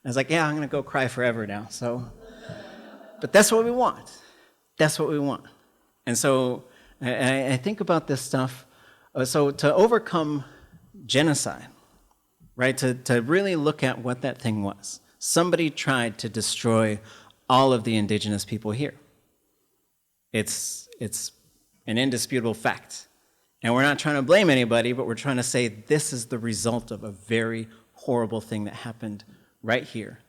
I was like, yeah, I'm going to go cry forever now. But that's what we want. That's what we want. And so I think about this stuff. So to overcome genocide, right, to really look at what that thing was, somebody tried to destroy all of the indigenous people here. It's an indisputable fact. And we're not trying to blame anybody, but we're trying to say this is the result of a very horrible thing that happened right here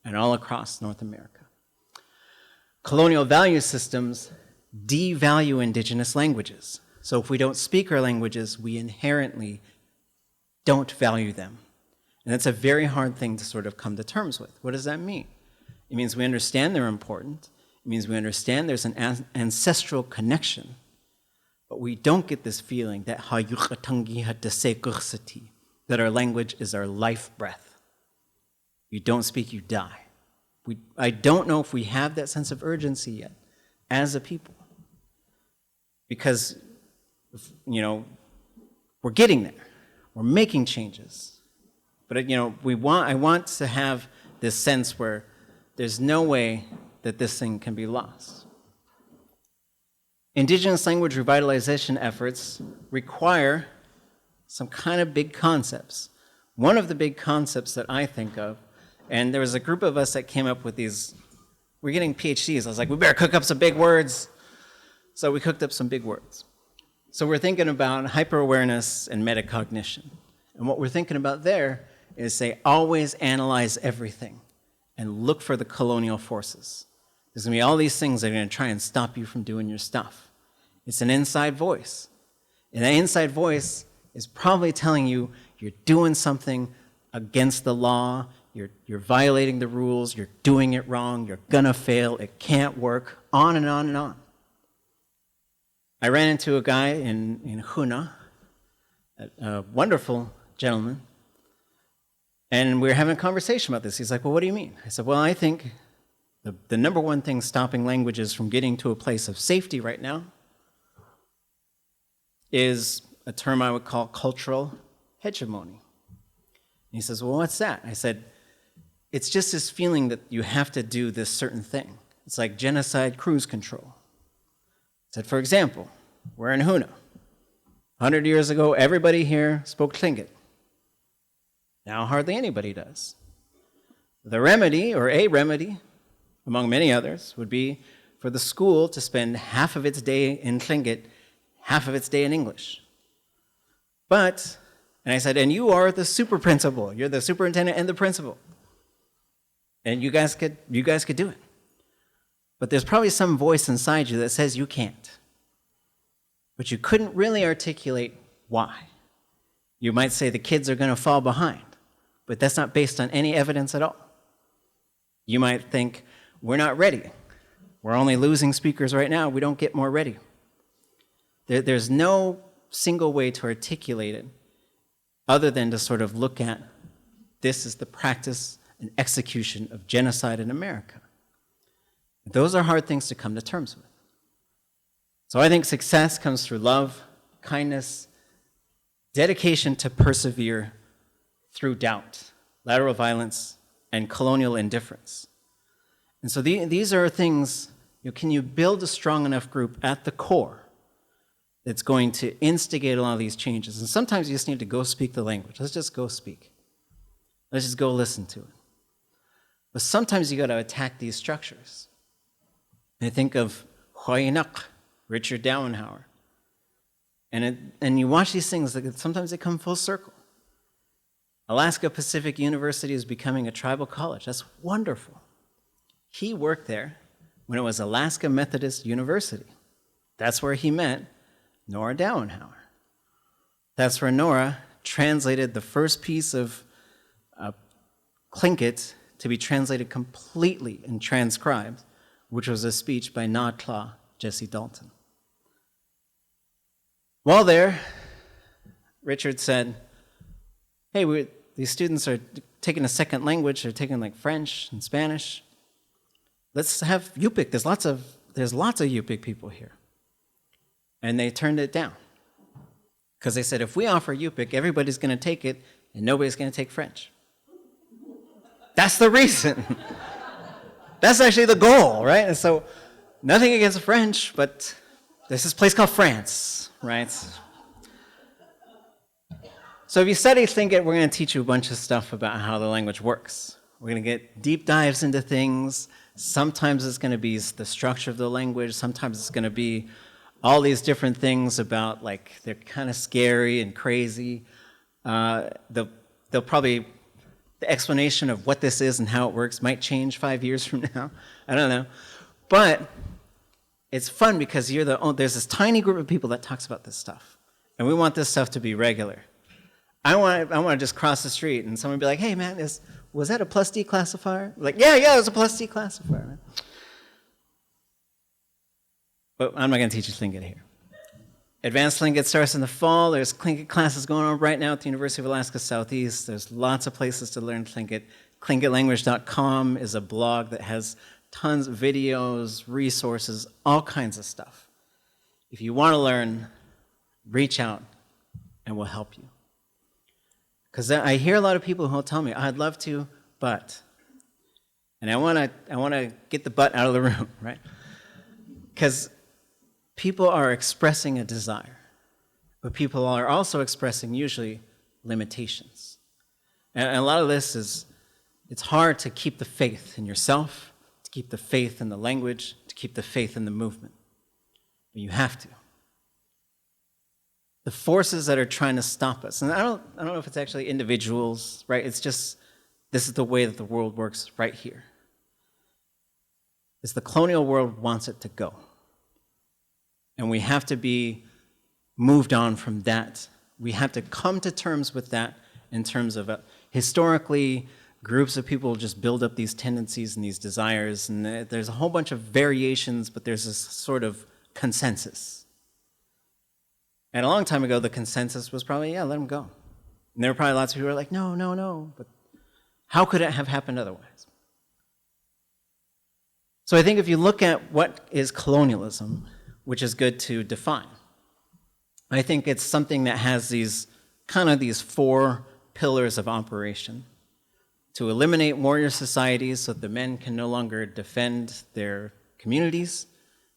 and all across North America. Colonial value systems devalue indigenous languages. So if we don't speak our languages, we inherently don't value them. And that's a very hard thing to sort of come to terms with. What does that mean? It means we understand they're important. It means we understand there's an ancestral connection. But we don't get this feeling that that our language is our life breath. You don't speak, you die. I don't know if we have that sense of urgency yet as a people. Because, we're getting there. We're making changes. But, I want to have this sense where there's no way that this thing can be lost. Indigenous language revitalization efforts require some kind of big concepts. One of the big concepts that I think of, and there was a group of us that came up with these, we're getting PhDs. I was like, we better cook up some big words. So we cooked up some big words. So we're thinking about hyper-awareness and metacognition. And what we're thinking about there is say, always analyze everything and look for the colonial forces. There's going to be all these things that are going to try and stop you from doing your stuff. It's an inside voice. And that inside voice is probably telling you you're doing something against the law, you're violating the rules, you're doing it wrong, you're going to fail, it can't work, on and on and on. I ran into a guy in Huna, a wonderful gentleman, and we were having a conversation about this. He's like, well, what do you mean? I said, well, I think the number one thing stopping languages from getting to a place of safety right now is a term I would call cultural hegemony. And he says, well, what's that? I said, it's just this feeling that you have to do this certain thing. It's like genocide cruise control. I said, for example, we're in Huna. 100 years ago, everybody here spoke Tlingit. Now hardly anybody does. The remedy, or a remedy, among many others, would be for the school to spend half of its day in Tlingit, half of its day in English. But, and I said, and you are the super principal. You're the superintendent and the principal. And you guys could do it. But there's probably some voice inside you that says you can't. But you couldn't really articulate why. You might say the kids are going to fall behind, but that's not based on any evidence at all. You might think, we're not ready. We're only losing speakers right now. We don't get more ready. There's no single way to articulate it other than to sort of look at this is the practice and execution of genocide in America. Those are hard things to come to terms with. So I think success comes through love, kindness, dedication to persevere through doubt, lateral violence, and colonial indifference. And so these are things can you build a strong enough group at the core that's going to instigate a lot of these changes? And sometimes you just need to go speak the language. Let's just go speak. Let's just go listen to it. But sometimes you got to attack these structures. I think of Hoyinak, Richard Dowenhauer. And you watch these things, sometimes they come full circle. Alaska Pacific University is becoming a tribal college. That's wonderful. He worked there when it was Alaska Methodist University. That's where he met Nora Dowenhauer. That's where Nora translated the first piece of Tlingit to be translated completely and transcribed, which was a speech by Na'Tla Jesse Dalton. While there, Richard said, hey, these students are taking a second language, they're taking like French and Spanish. Let's have Yupik. There's lots of Yupik people here. And they turned it down. Because they said, if we offer Yupik, everybody's going to take it, and nobody's going to take French. That's the reason. That's actually the goal, right? And so, nothing against French, but there's this place called France, right? So if you study Tlingit, we're going to teach you a bunch of stuff about how the language works. We're going to get deep dives into things. Sometimes it's going to be the structure of the language. Sometimes it's going to be all these different things about, like, they're kind of scary and crazy. They'll probably, the explanation of what this is and how it works might change 5 years from now. I don't know. But it's fun because there's this tiny group of people that talks about this stuff. And we want this stuff to be regular. I want to just cross the street and someone be like, hey, man, was that a plus D classifier? Like, yeah, it was a plus D classifier. Man. But I'm not going to teach you Tlingit here. Advanced Tlingit starts in the fall. There's Tlingit classes going on right now at the University of Alaska Southeast. There's lots of places to learn Tlingit. TlingitLanguage.com is a blog that has tons of videos, resources, all kinds of stuff. If you want to learn, reach out and we'll help you. Because I hear a lot of people who will tell me, I'd love to, but. And I want to get the butt out of the room, right? Because people are expressing a desire, but people are also expressing usually limitations. And a lot of this is, it's hard to keep the faith in yourself, to keep the faith in the language, to keep the faith in the movement. But you have to. The forces that are trying to stop us, and I don't know if it's actually individuals, right? It's just, this is the way that the world works right here. Is the colonial world wants it to go. And we have to be moved on from that. We have to come to terms with that in terms of, historically, groups of people just build up these tendencies and these desires, and there's a whole bunch of variations, but there's this sort of consensus. And a long time ago, the consensus was probably, yeah, let them go. And there were probably lots of people who were like, no, but how could it have happened otherwise? So I think if you look at what is colonialism, which is good to define, I think it's something that has these 4 pillars of operation. To eliminate warrior societies so that the men can no longer defend their communities,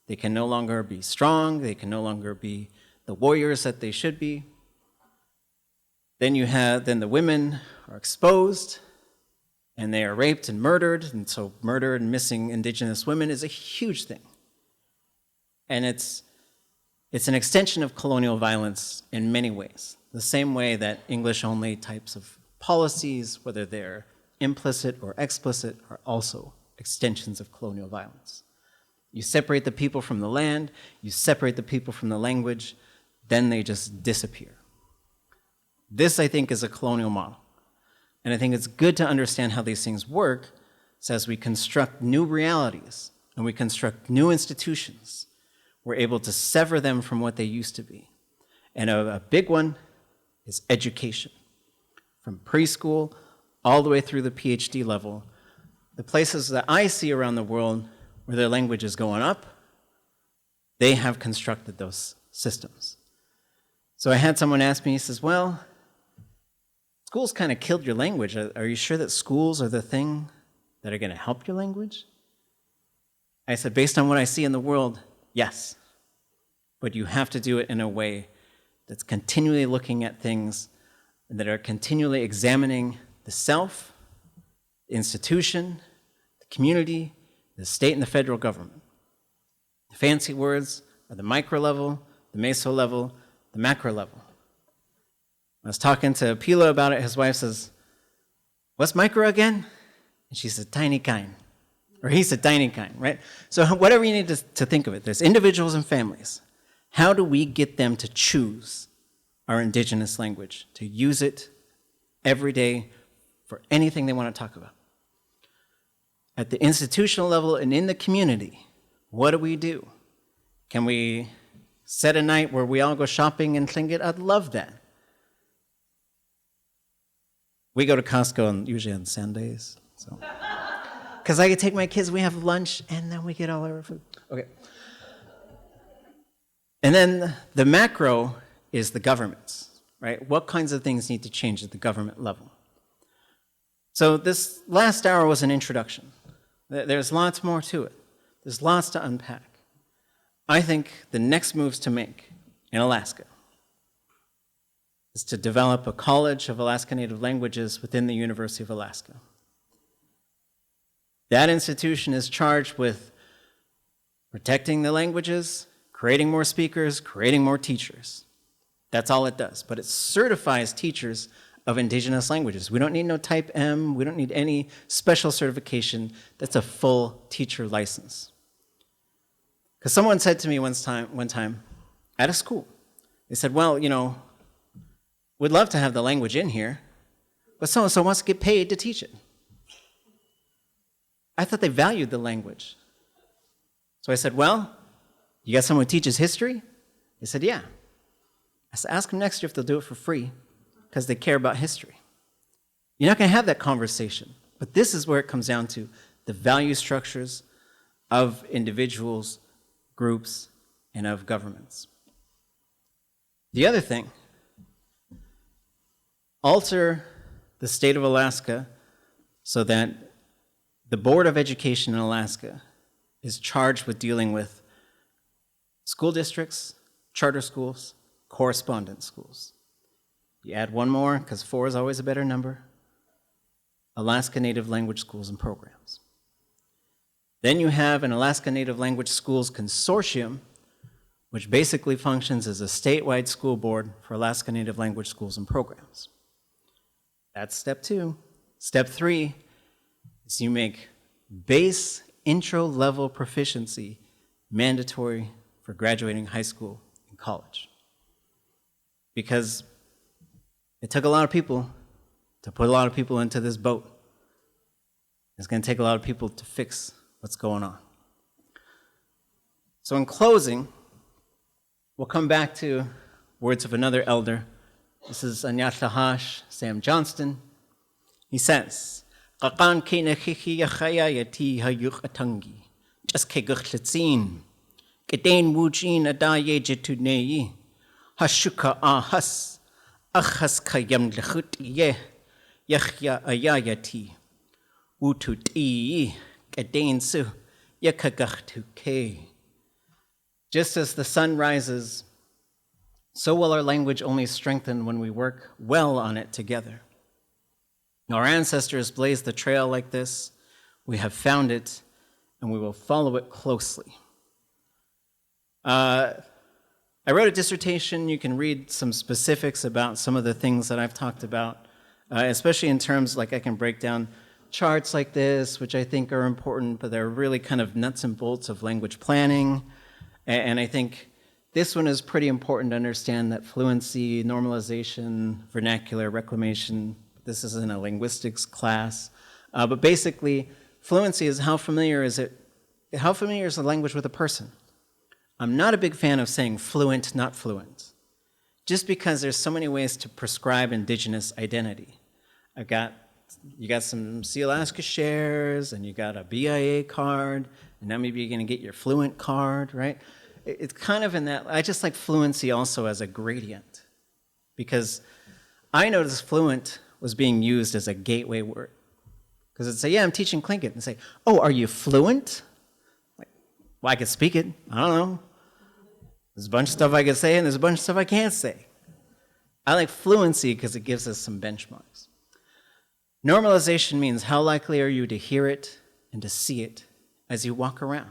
they can no longer be strong, they can no longer be the warriors that they should be. Then the women are exposed, and they are raped and murdered, and so murdered and missing Indigenous women is a huge thing. And it's an extension of colonial violence in many ways, the same way that English-only types of policies, whether they're implicit or explicit, are also extensions of colonial violence. You separate the people from the land, you separate the people from the language, then they just disappear. This, I think, is a colonial model. And I think it's good to understand how these things work, so as we construct new realities and we construct new institutions, we're able to sever them from what they used to be. And a big one is education. From preschool all the way through the PhD level, the places that I see around the world where their language is going up, they have constructed those systems. So I had someone ask me, he says, well, schools kind of killed your language. Are you sure that schools are the thing that are going to help your language? I said, based on what I see in the world, yes. But you have to do it in a way that's continually looking at things that are continually examining the self, the institution, the community, the state and the federal government. The fancy words are the micro level, the meso level, the macro level. I was talking to Pila about it. His wife says, "What's micro again?" And she said, "Tiny kind." Or he said, "Tiny kind," right? So whatever you need to think of it, there's individuals and families. How do we get them to choose our indigenous language, to use it every day for anything they want to talk about? At the institutional level and in the community, what do? Can we set a night where we all go shopping in Tlingit? I'd love that. We go to Costco usually on Sundays, so. Because I could take my kids, we have lunch, and then we get all our food. Okay. And then the macro is the governments, right? What kinds of things need to change at the government level? So this last hour was an introduction. There's lots more to it. There's lots to unpack. I think the next moves to make in Alaska is to develop a College of Alaska Native Languages within the University of Alaska. That institution is charged with protecting the languages, creating more speakers, creating more teachers. That's all it does. But it certifies teachers of indigenous languages. We don't need no type M. We don't need any special certification. That's a full teacher license. Because someone said to me one time at a school, they said, "Well, we'd love to have the language in here, but so-and-so wants to get paid to teach it." I thought they valued the language. So I said, "Well, you got someone who teaches history?" They said, "Yeah." I said, "Ask them next year if they'll do it for free, because they care about history." You're not going to have that conversation, but this is where it comes down to the value structures of individuals, groups, and of governments. The other thing, alter the state of Alaska so that the Board of Education in Alaska is charged with dealing with school districts, charter schools, correspondence schools. You add one more, because 4 is always a better number, Alaska Native Language Schools and Programs. Then you have an Alaska Native Language Schools Consortium, which basically functions as a statewide school board for Alaska Native Language Schools and Programs. That's step 2. Step 3 is you make base intro-level proficiency mandatory for graduating high school and college. Because it took a lot of people to put a lot of people into this boat. It's going to take a lot of people to fix what's going on. So in closing, we'll come back to words of another elder. This is Aanyalahash Sam Johnston. He says, "Qakan kina khikhi yakhaya yati hayuk atangi. Just ke guchtsin. Kedain wujin adaye jetunei. Hashuka ahas. Achas kayam lechut ye. Yakhya ayayati. Wututi. Kedain su. Yakagachtu ke." Just as the sun rises, so will our language only strengthen when we work well on it together. Our ancestors blazed the trail like this. We have found it, and we will follow it closely. I wrote a dissertation. You can read some specifics about some of the things that I've talked about, especially in terms, like I can break down charts like this, which I think are important, but they're really kind of nuts and bolts of language planning. And I think this one is pretty important to understand that fluency, normalization, vernacular, reclamation, this isn't a linguistics class, but basically fluency is how familiar is the language with a person. I'm not a big fan of saying fluent, not fluent, just because there's so many ways to prescribe indigenous identity. You got some Sealaska shares, and you got a BIA card, and now maybe you're going to get your fluent card, right? It's kind of in that. I just like fluency also as a gradient, because I noticed fluent was being used as a gateway word. Because it'd say, "Yeah, I'm teaching Tlingit," and say, "Oh, are you fluent?" Like, Well, I could speak it. I don't know. There's a bunch of stuff I can say, and there's a bunch of stuff I can't say. I like fluency because it gives us some benchmarks. Normalization means how likely are you to hear it and to see it as you walk around.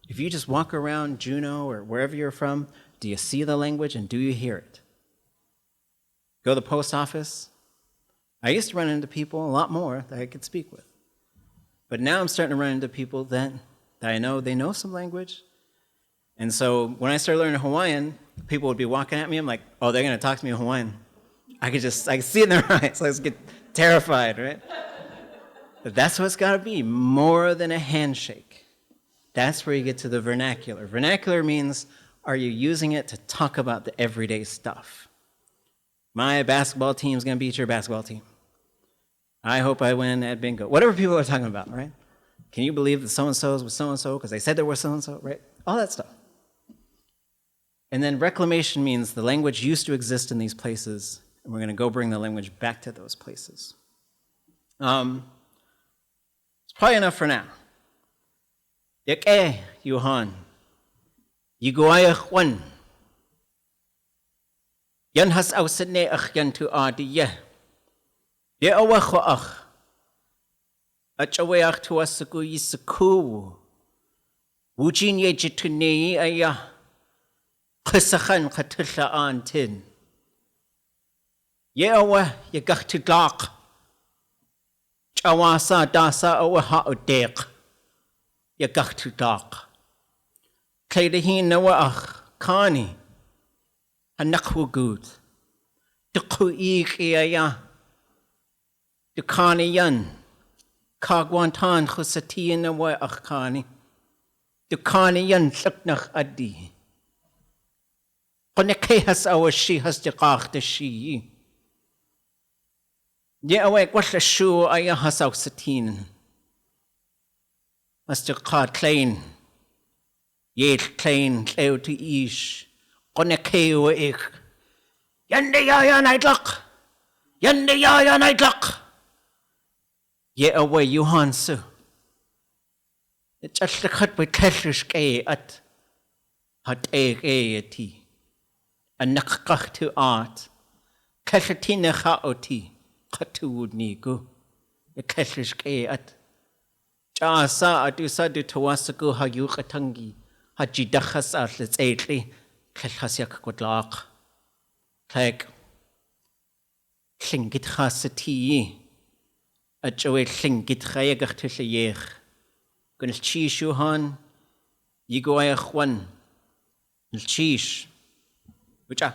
If you just walk around Juneau or wherever you're from, do you see the language and do you hear it? Go to the post office. I used to run into people a lot more that I could speak with. But now I'm starting to run into people that I know they know some language. And so when I started learning Hawaiian, people would be walking at me. I'm like, oh, they're going to talk to me in Hawaiian. I could see it in their eyes. I just get terrified, right? But that's what it's got to be, more than a handshake. That's where you get to the vernacular. Vernacular means, are you using it to talk about the everyday stuff? My basketball team is going to beat your basketball team. I hope I win at bingo. Whatever people are talking about, right? Can you believe that so-and-so's was so-and-so because they said there was so-and-so, right? All that stuff. And then reclamation means the language used to exist in these places, and we're going to go bring the language back to those places. It's probably enough for now. Yake, Yuhan. Yiguayach one. Yan has ausene ach yan tu adiye. Ye awacho ach. Achaweach tu asaku yisaku. Wujin ye jitunei aya. Qisachan qatilla antin. Ye awa ye gachtu daq. Chawasa dasa awa ha'odeq. Ye gachtu daq. Kleidahin nawa ach. Kani. Anakwu Duku aya. Dukani yan. Kagwantan khusatiya nawa ach kani. Dukani yan saknach adi. Konekehas awa shi has diqach de shi. Ye awek washa shu aya has au satin. Master qad klein. Ye klein kleu to ish. Konekeu ik. Yande ya naitlak. Yande ya naitlak. Ye away Johan su. It's just the cut with Keshish gay at hat ati. A nakach to art. Keshatina haoti. Katu would nigu. The Keshish gay at. Jasa adu sadu tawasagu ha yukatangi. Hajidachas at let's eitli. Keshasyak kwadlak. Like Tlingit chasati. A joy Tlingit chayagach to shayech. Gunil cheesh yuhan. Yigoayach one. Cheesh. Whicha?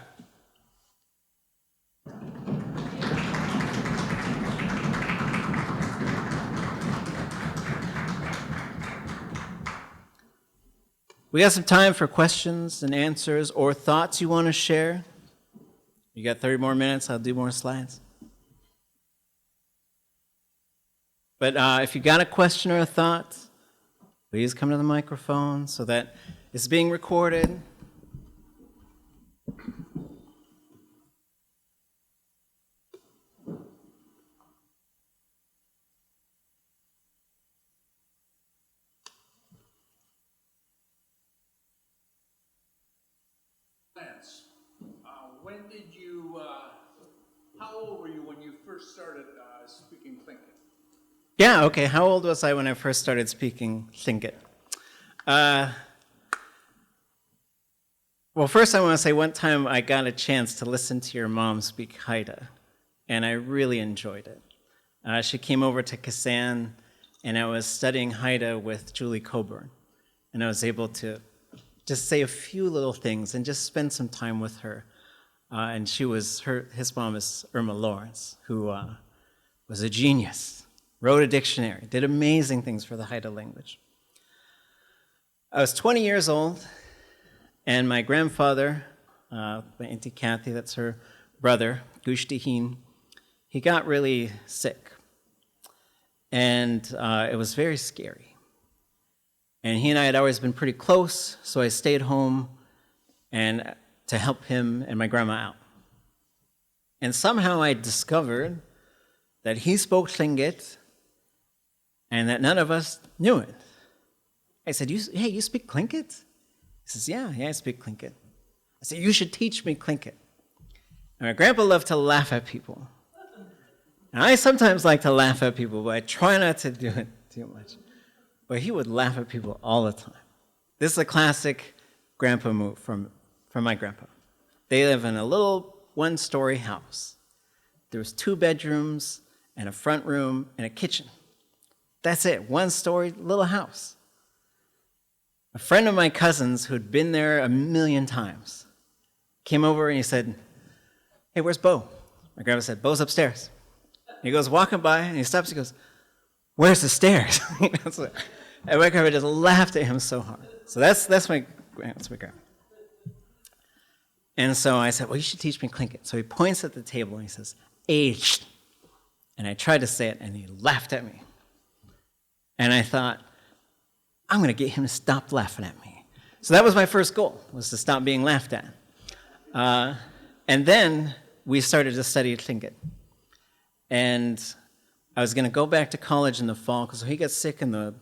We got some time for questions and answers or thoughts you want to share. You got 30 more minutes, I'll do more slides. But if you got a question or a thought, please come to the microphone so that it's being recorded. Lance, when did you, how old were you when you first started speaking Tlingit? Yeah, okay. How old was I when I first started speaking Tlingit? Well, first I want to say one time I got a chance to listen to your mom speak Haida, and I really enjoyed it. She came over to Kasan, and I was studying Haida with Julie Coburn, and I was able to just say a few little things and just spend some time with her. And his mom is Irma Lawrence, who was a genius, wrote a dictionary, did amazing things for the Haida language. I was 20 years old, and my grandfather, my Auntie Kathy, that's her brother, Gush Dihin, he got really sick. And it was very scary. And he and I had always been pretty close, so I stayed home and to help him and my grandma out. And somehow I discovered that he spoke Tlingit and that none of us knew it. I said, hey, you speak Tlingit? He says, yeah, I speak Tlingit. I said, you should teach me Tlingit. And my grandpa loved to laugh at people. And I sometimes like to laugh at people, but I try not to do it too much. But he would laugh at people all the time. This is a classic grandpa move from my grandpa. They live in a little one-story house. There was 2 bedrooms and a front room and a kitchen. That's it, one-story little house. A friend of my cousin's who'd been there a million times came over and he said, hey, where's Bo? My grandpa said, Bo's upstairs. And he goes walking by and he stops, he goes, where's the stairs? And my grandpa just laughed at him so hard. So that's my grandpa. And so I said, well, you should teach me Tlingit. So he points at the table and he says, aged. And I tried to say it and he laughed at me. And I thought, I'm going to get him to stop laughing at me. So that was my first goal, was to stop being laughed at. And then we started to study Tlingit. And I was going to go back to college in the fall because he got sick in the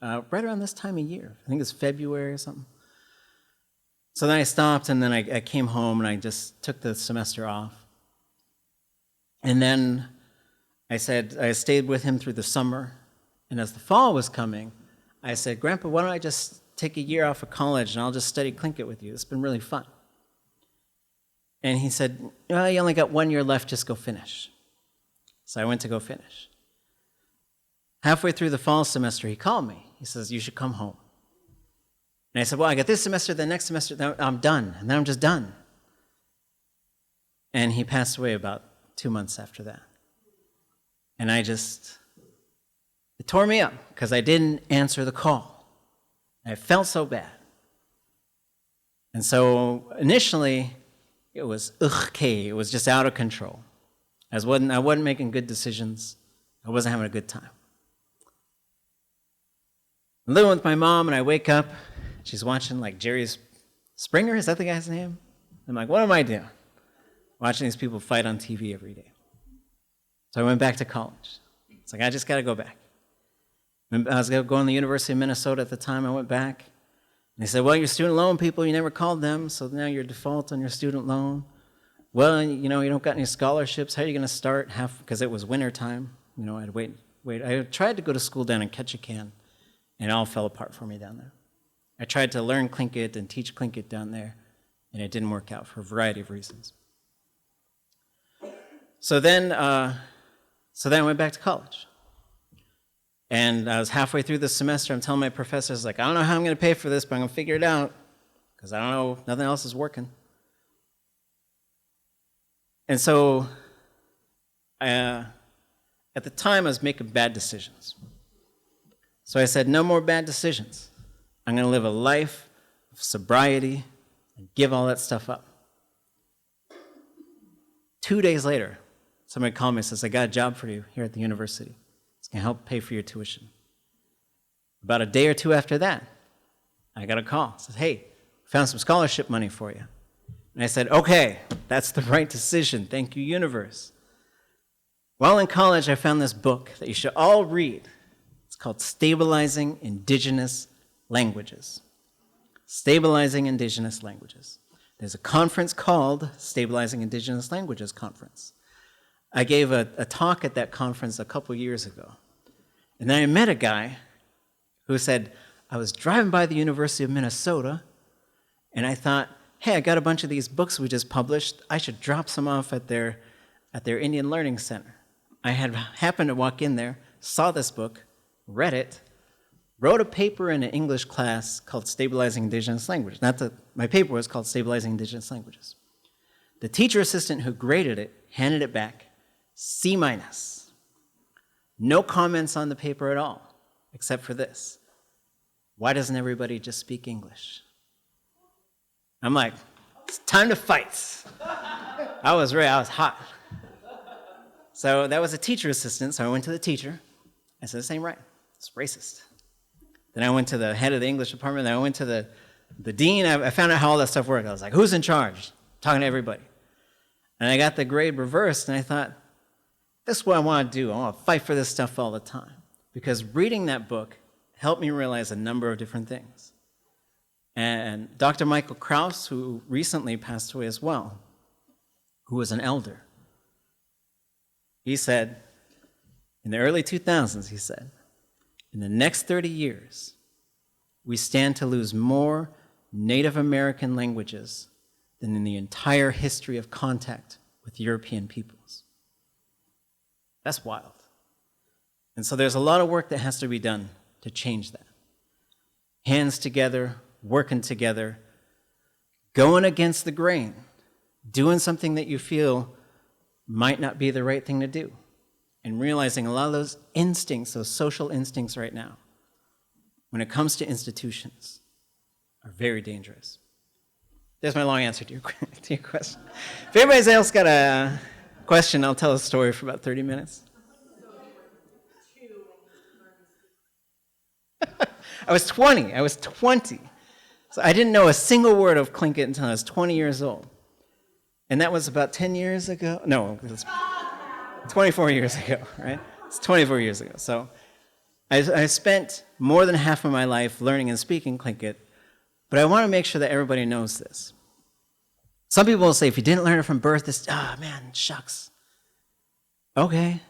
right around this time of year. I think it was February or something. So then I stopped, and then I came home, and I just took the semester off. And then I stayed with him through the summer. And as the fall was coming, I said, Grandpa, why don't I just take a year off of college, and I'll just study Tlingit with you. It's been really fun. And he said, well, you only got 1 year left, just go finish. So I went to go finish. Halfway through the fall semester, he called me. He says, you should come home. And I said, well, I got this semester, the next semester, then I'm done. And then I'm just done. And he passed away about 2 months after that. And it tore me up because I didn't answer the call. I felt so bad. And so initially, it was okay. It was just out of control. I wasn't making good decisions. I wasn't having a good time. I'm living with my mom, and I wake up. She's watching like Jerry Springer. Is that the guy's name? I'm like, what am I doing? Watching these people fight on TV every day. So I went back to college. It's like, I just got to go back. I was going to the University of Minnesota at the time. I went back. And they said, well, your student loan people, you never called them, so now you're default on your student loan. Well, you don't got any scholarships. How are you going to start? Because it was winter time. I'd wait. I tried to go to school down in Ketchikan, and it all fell apart for me down there. I tried to learn Tlingit and teach Tlingit down there, and it didn't work out for a variety of reasons. So then I went back to college. And I was halfway through the semester. I'm telling my professors, I don't know how I'm going to pay for this, but I'm going to figure it out because I don't know, nothing else is working. And so at the time, I was making bad decisions. So I said, no more bad decisions. I'm going to live a life of sobriety and give all that stuff up. 2 days later, somebody called me and says, I got a job for you here at the university. It's going to help pay for your tuition. About a day or two after that, I got a call. It says, hey, found some scholarship money for you. And I said, okay, that's the right decision. Thank you, universe. While in college, I found this book that you should all read. It's called Stabilizing Indigenous Languages. Stabilizing Indigenous Languages. There's a conference called Stabilizing Indigenous Languages Conference. I gave a talk at that conference a couple years ago. And then I met a guy who said, I was driving by the University of Minnesota, and I thought, hey, I got a bunch of these books we just published. I should drop some off at their Indian Learning Center. I had happened to walk in there, saw this book, read it, wrote a paper in an English class called Stabilizing Indigenous Languages. My paper was called Stabilizing Indigenous Languages. The teacher assistant who graded it handed it back, C-. No comments on the paper at all, except for this. Why doesn't everybody just speak English? I'm like, it's time to fight. I was hot. So that was a teacher assistant, so I went to the teacher. I said, this ain't right. It's racist. Then I went to the head of the English department, then I went to the dean. I found out how all that stuff worked. I was like, who's in charge? Talking to everybody. And I got the grade reversed, and I thought, this is what I want to do. I want to fight for this stuff all the time. Because reading that book helped me realize a number of different things. And Dr. Michael Krauss, who recently passed away as well, who was an elder, he said, in the early 2000s, he said, in the next 30 years, we stand to lose more Native American languages than in the entire history of contact with European peoples. That's wild. And so there's a lot of work that has to be done to change that. Hands together, working together, going against the grain, doing something that you feel might not be the right thing to do, and realizing a lot of those instincts, those social instincts right now, when it comes to institutions, are very dangerous. There's my long answer to your question. If anybody else got a question, I'll tell a story for about 30 minutes. I was 20. So I didn't know a single word of Tlingit until I was 20 years old. And that was about 10 years ago. No, it was 24 years ago, right? It's 24 years ago. So I spent more than half of my life learning and speaking Tlingit, but I want to make sure that everybody knows this. Some people will say, if you didn't learn it from birth, this, man, shucks. Okay,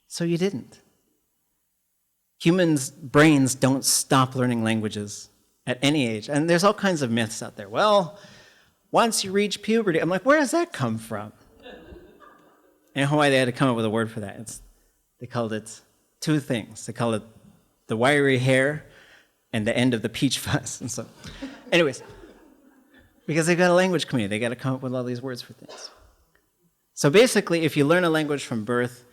so you didn't. Humans' brains don't stop learning languages at any age. And there's all kinds of myths out there. Well, once you reach puberty, I'm like, where does that come from? In Hawaii, they had to come up with a word for that. They called it two things. They called it the wiry hair and the end of the peach fuzz. And so, anyways, because they've got a language community, they got to come up with all these words for things. So basically, if you learn a language from birth,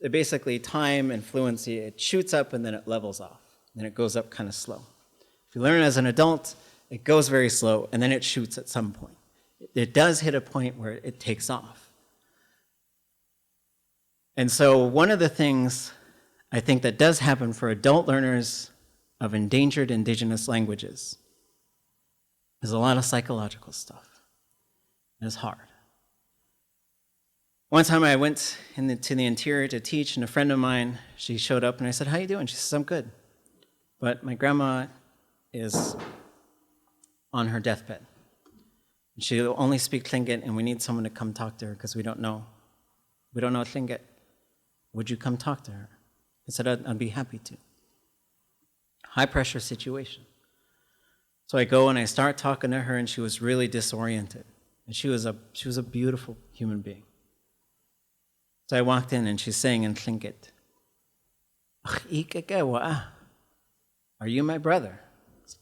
basically time and fluency, it shoots up and then it levels off. Then it goes up kind of slow. If you learn as an adult, it goes very slow and then it shoots at some point. It does hit a point where it takes off. And so one of the things I think that does happen for adult learners of endangered indigenous languages is a lot of psychological stuff. And it's hard. One time I went to the interior to teach, and a friend of mine, she showed up, and I said, how you doing? She says, I'm good. But my grandma is on her deathbed. And she'll only speak Tlingit, and we need someone to come talk to her because we don't know Tlingit. Would you come talk to her? I said, I'd be happy to. High pressure situation. So I go and I start talking to her, and she was really disoriented. And she was a beautiful human being. So I walked in and she's saying in Tlingit, are you my brother?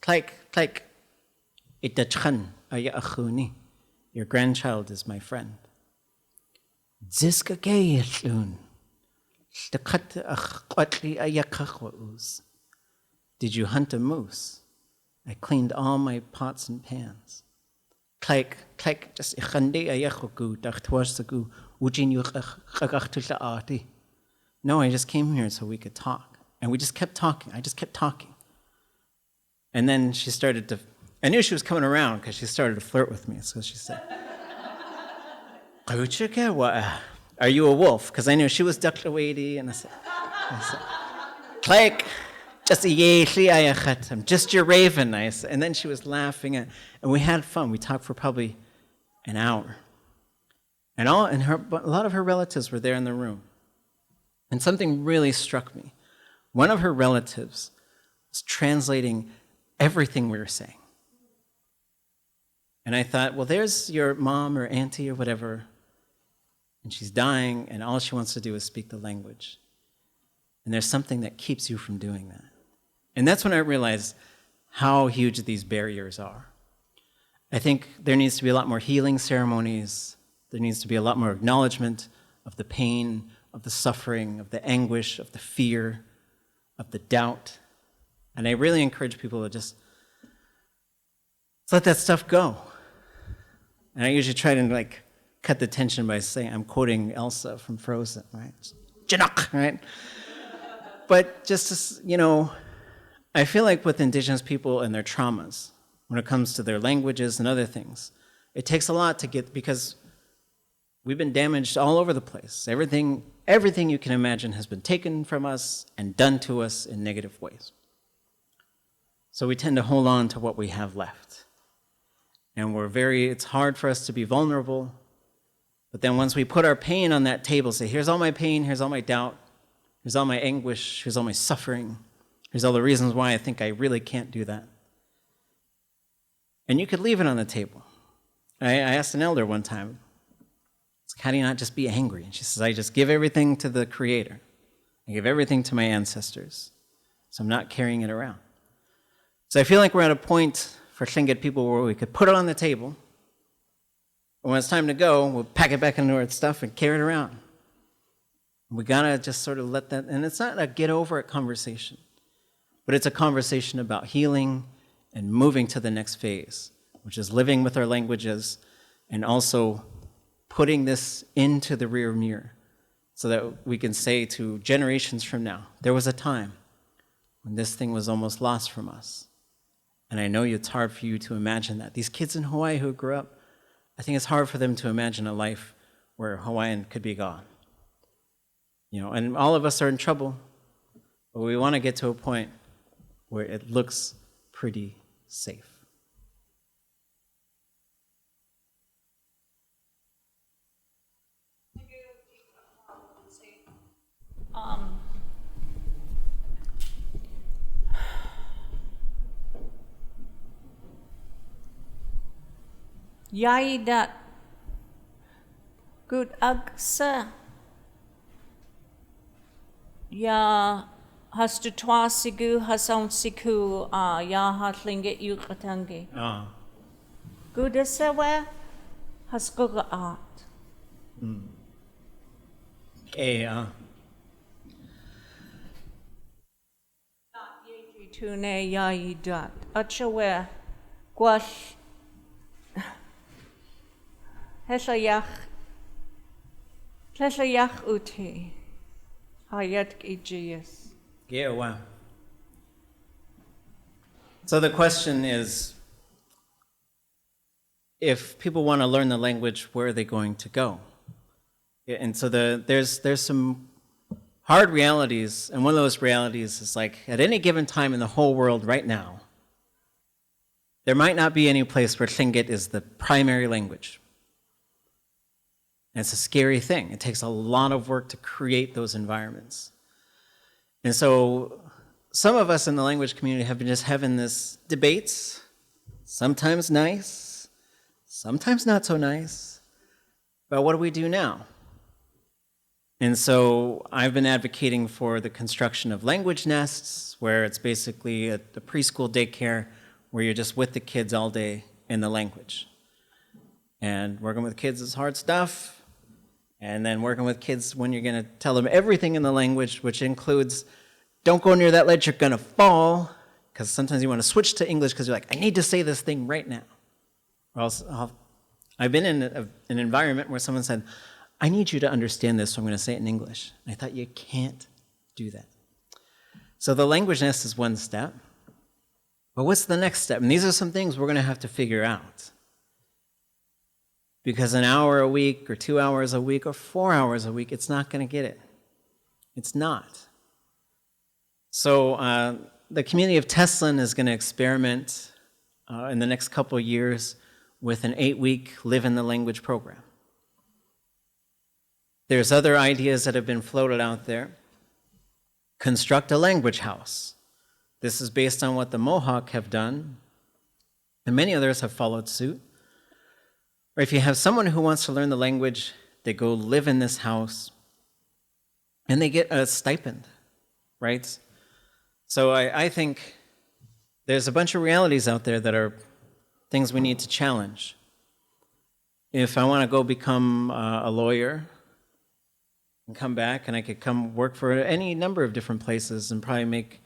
Tlike, your grandchild is my friend. Did you hunt a moose? I cleaned all my pots and pans. No, I just came here so we could talk. And we just kept talking. I just kept talking. And then she started to, I knew she was coming around because she started to flirt with me. So she said, are you a wolf? Because I knew she was Daklawadi. And I said, I'm just your raven. And then she was laughing. And we had fun. We talked for probably an hour. And a lot of her relatives were there in the room. And something really struck me. One of her relatives was translating everything we were saying. And I thought, well, there's your mom or auntie or whatever, and she's dying, and all she wants to do is speak the language. And there's something that keeps you from doing that. And that's when I realized how huge these barriers are. I think there needs to be a lot more healing ceremonies. There needs to be a lot more acknowledgement of the pain, of the suffering, of the anguish, of the fear, of the doubt. And I really encourage people to just let that stuff go. And I usually try to cut the tension by saying, I'm quoting Elsa from Frozen, right? Januk, right? But just, I feel like with Indigenous people and their traumas, when it comes to their languages and other things, it takes a lot to get, because we've been damaged all over the place. Everything everything you can imagine has been taken from us and done to us in negative ways. So we tend to hold on to what we have left. And it's hard for us to be vulnerable. But then once we put our pain on that table, say, here's all my pain, here's all my doubt, here's all my anguish, here's all my suffering, here's all the reasons why I think I really can't do that. And you could leave it on the table. I asked an elder one time, how do you not just be angry? And she says, I just give everything to the Creator. I give everything to my ancestors. So I'm not carrying it around. So I feel like we're at a point for Tlingit people where we could put it on the table. And when it's time to go, we'll pack it back into our stuff and carry it around. We gotta just sort of let that, and it's not a get over it conversation, but it's a conversation about healing and moving to the next phase, which is living with our languages and also putting this into the rear mirror so that we can say to generations from now, there was a time when this thing was almost lost from us. And I know it's hard for you to imagine that. These kids in Hawaii who grew up, I think it's hard for them to imagine a life where Hawaiian could be gone. And all of us are in trouble, but we want to get to a point where it looks pretty safe. Yaidat good agsa ya hastutwa sigu hasaun siku ya Tlingit yukatangi. Good asawa haskoga art. Tune yaidat achawe gwash Heslayach uti hayat ijias. Yeah, wow. So the question is, if people want to learn the language, where are they going to go? And so there's some hard realities, and one of those realities is like, at any given time in the whole world right now, there might not be any place where Tlingit is the primary language. And it's a scary thing. It takes a lot of work to create those environments. And so some of us in the language community have been just having this debates, sometimes nice, sometimes not so nice, about what do we do now? And so I've been advocating for the construction of language nests, where it's basically a preschool daycare where you're just with the kids all day in the language. And working with kids is hard stuff. And then working with kids when you're going to tell them everything in the language, which includes, don't go near that ledge, you're going to fall. Because sometimes you want to switch to English because you're like, I need to say this thing right now. Or else I've been in an environment where someone said, I need you to understand this, so I'm going to say it in English. And I thought, you can't do that. So the language nest is one step. But what's the next step? And these are some things we're going to have to figure out. Because an hour a week or 2 hours a week or 4 hours a week, it's not going to get it. It's not. So the community of Teslin is going to experiment in the next couple of years with an 8-week Live in the Language program. There's other ideas that have been floated out there. Construct a language house. This is based on what the Mohawk have done, and many others have followed suit. Or if you have someone who wants to learn the language, they go live in this house, and they get a stipend, right? So I think there's a bunch of realities out there that are things we need to challenge. If I want to go become a lawyer and come back, and I could come work for any number of different places and probably make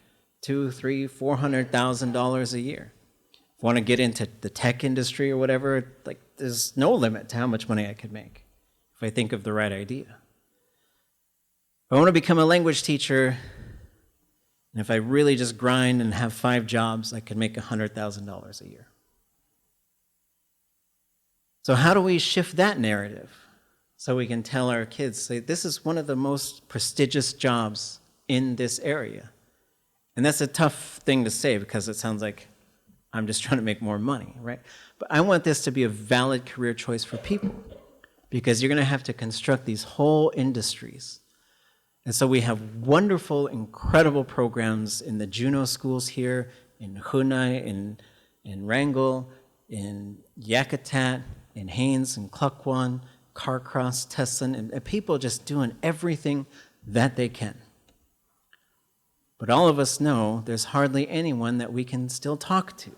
$200,000, $300,000, $400,000 a year. If I want to get into the tech industry or whatever, like there's no limit to how much money I could make if I think of the right idea. If I want to become a language teacher, and if I really just grind and have 5 jobs, I could make $100,000 a year. So how do we shift that narrative So we can tell our kids, say, this is one of the most prestigious jobs in this area. And that's a tough thing to say because it sounds like I'm just trying to make more money, right? But I want this to be a valid career choice for people because you're going to have to construct these whole industries. And so we have wonderful, incredible programs in the Juneau schools here, in Unei, in Wrangell, in Yakutat, in Haines, in Klukwan, Carcross, Teslin, and people just doing everything that they can. But all of us know there's hardly anyone that we can still talk to.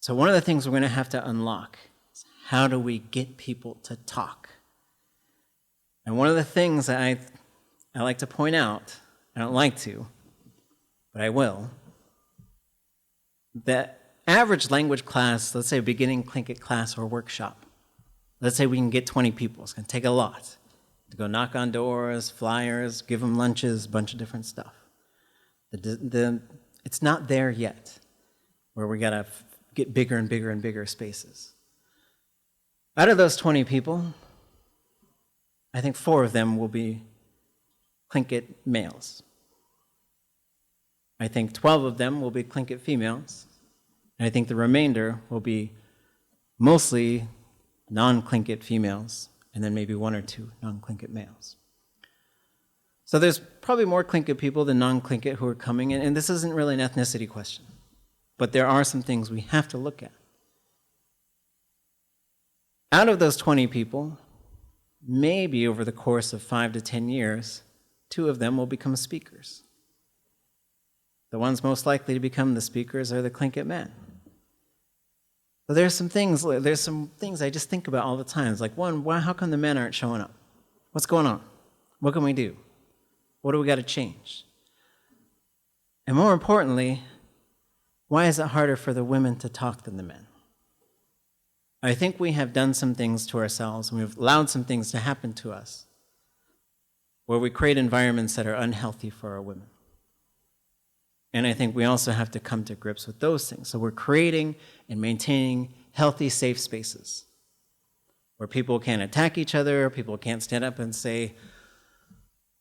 So one of the things we're going to have to unlock is how do we get people to talk? And one of the things that I like to point out, I don't like to, but I will, that average language class, let's say a beginning Tlingit class or workshop, let's say we can get 20 people. It's going to take a lot to go knock on doors, flyers, give them lunches, a bunch of different stuff. It's not there yet, where we got to get bigger and bigger and bigger spaces. Out of those 20 people, I think 4 of them will be Tlingit males. I think 12 of them will be Tlingit females. And I think the remainder will be mostly non-Tlingit females, and then maybe 1 or 2 non-Tlingit males. So there's probably more Tlingit people than non-Tlingit who are coming in, and this isn't really an ethnicity question, but there are some things we have to look at. Out of those 20 people, maybe over the course of 5 to 10 years, 2 of them will become speakers. The ones most likely to become the speakers are the Tlingit men. So there's some things I just think about all the time. It's like, one, how come the men aren't showing up? What's going on? What can we do? What do we got to change? And more importantly, why is it harder for the women to talk than the men? I think we have done some things to ourselves, and we've allowed some things to happen to us where we create environments that are unhealthy for our women. And I think we also have to come to grips with those things. So we're creating and maintaining healthy, safe spaces where people can't attack each other, people can't stand up and say,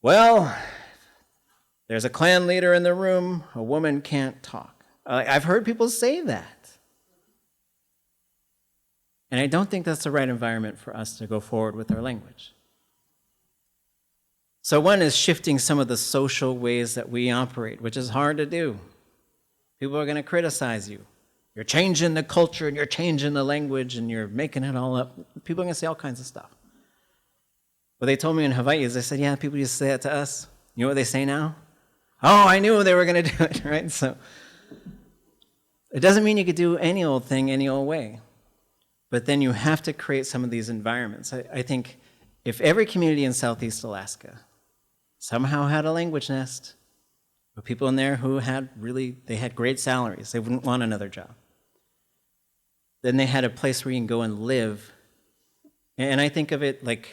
well, there's a clan leader in the room, a woman can't talk. I've heard people say that. And I don't think that's the right environment for us to go forward with our language. So one is shifting some of the social ways that we operate, which is hard to do. People are going to criticize you. You're changing the culture, and you're changing the language, and you're making it all up. People are going to say all kinds of stuff. What they told me in Hawaii is they said, yeah, people used to say that to us. You know what they say now? Oh, I knew they were going to do it, right? So it doesn't mean you could do any old thing any old way. But then you have to create some of these environments. I think if every community in Southeast Alaska somehow had a language nest with people in there who had great salaries, they wouldn't want another job. Then they had a place where you can go and live. And I think of it like,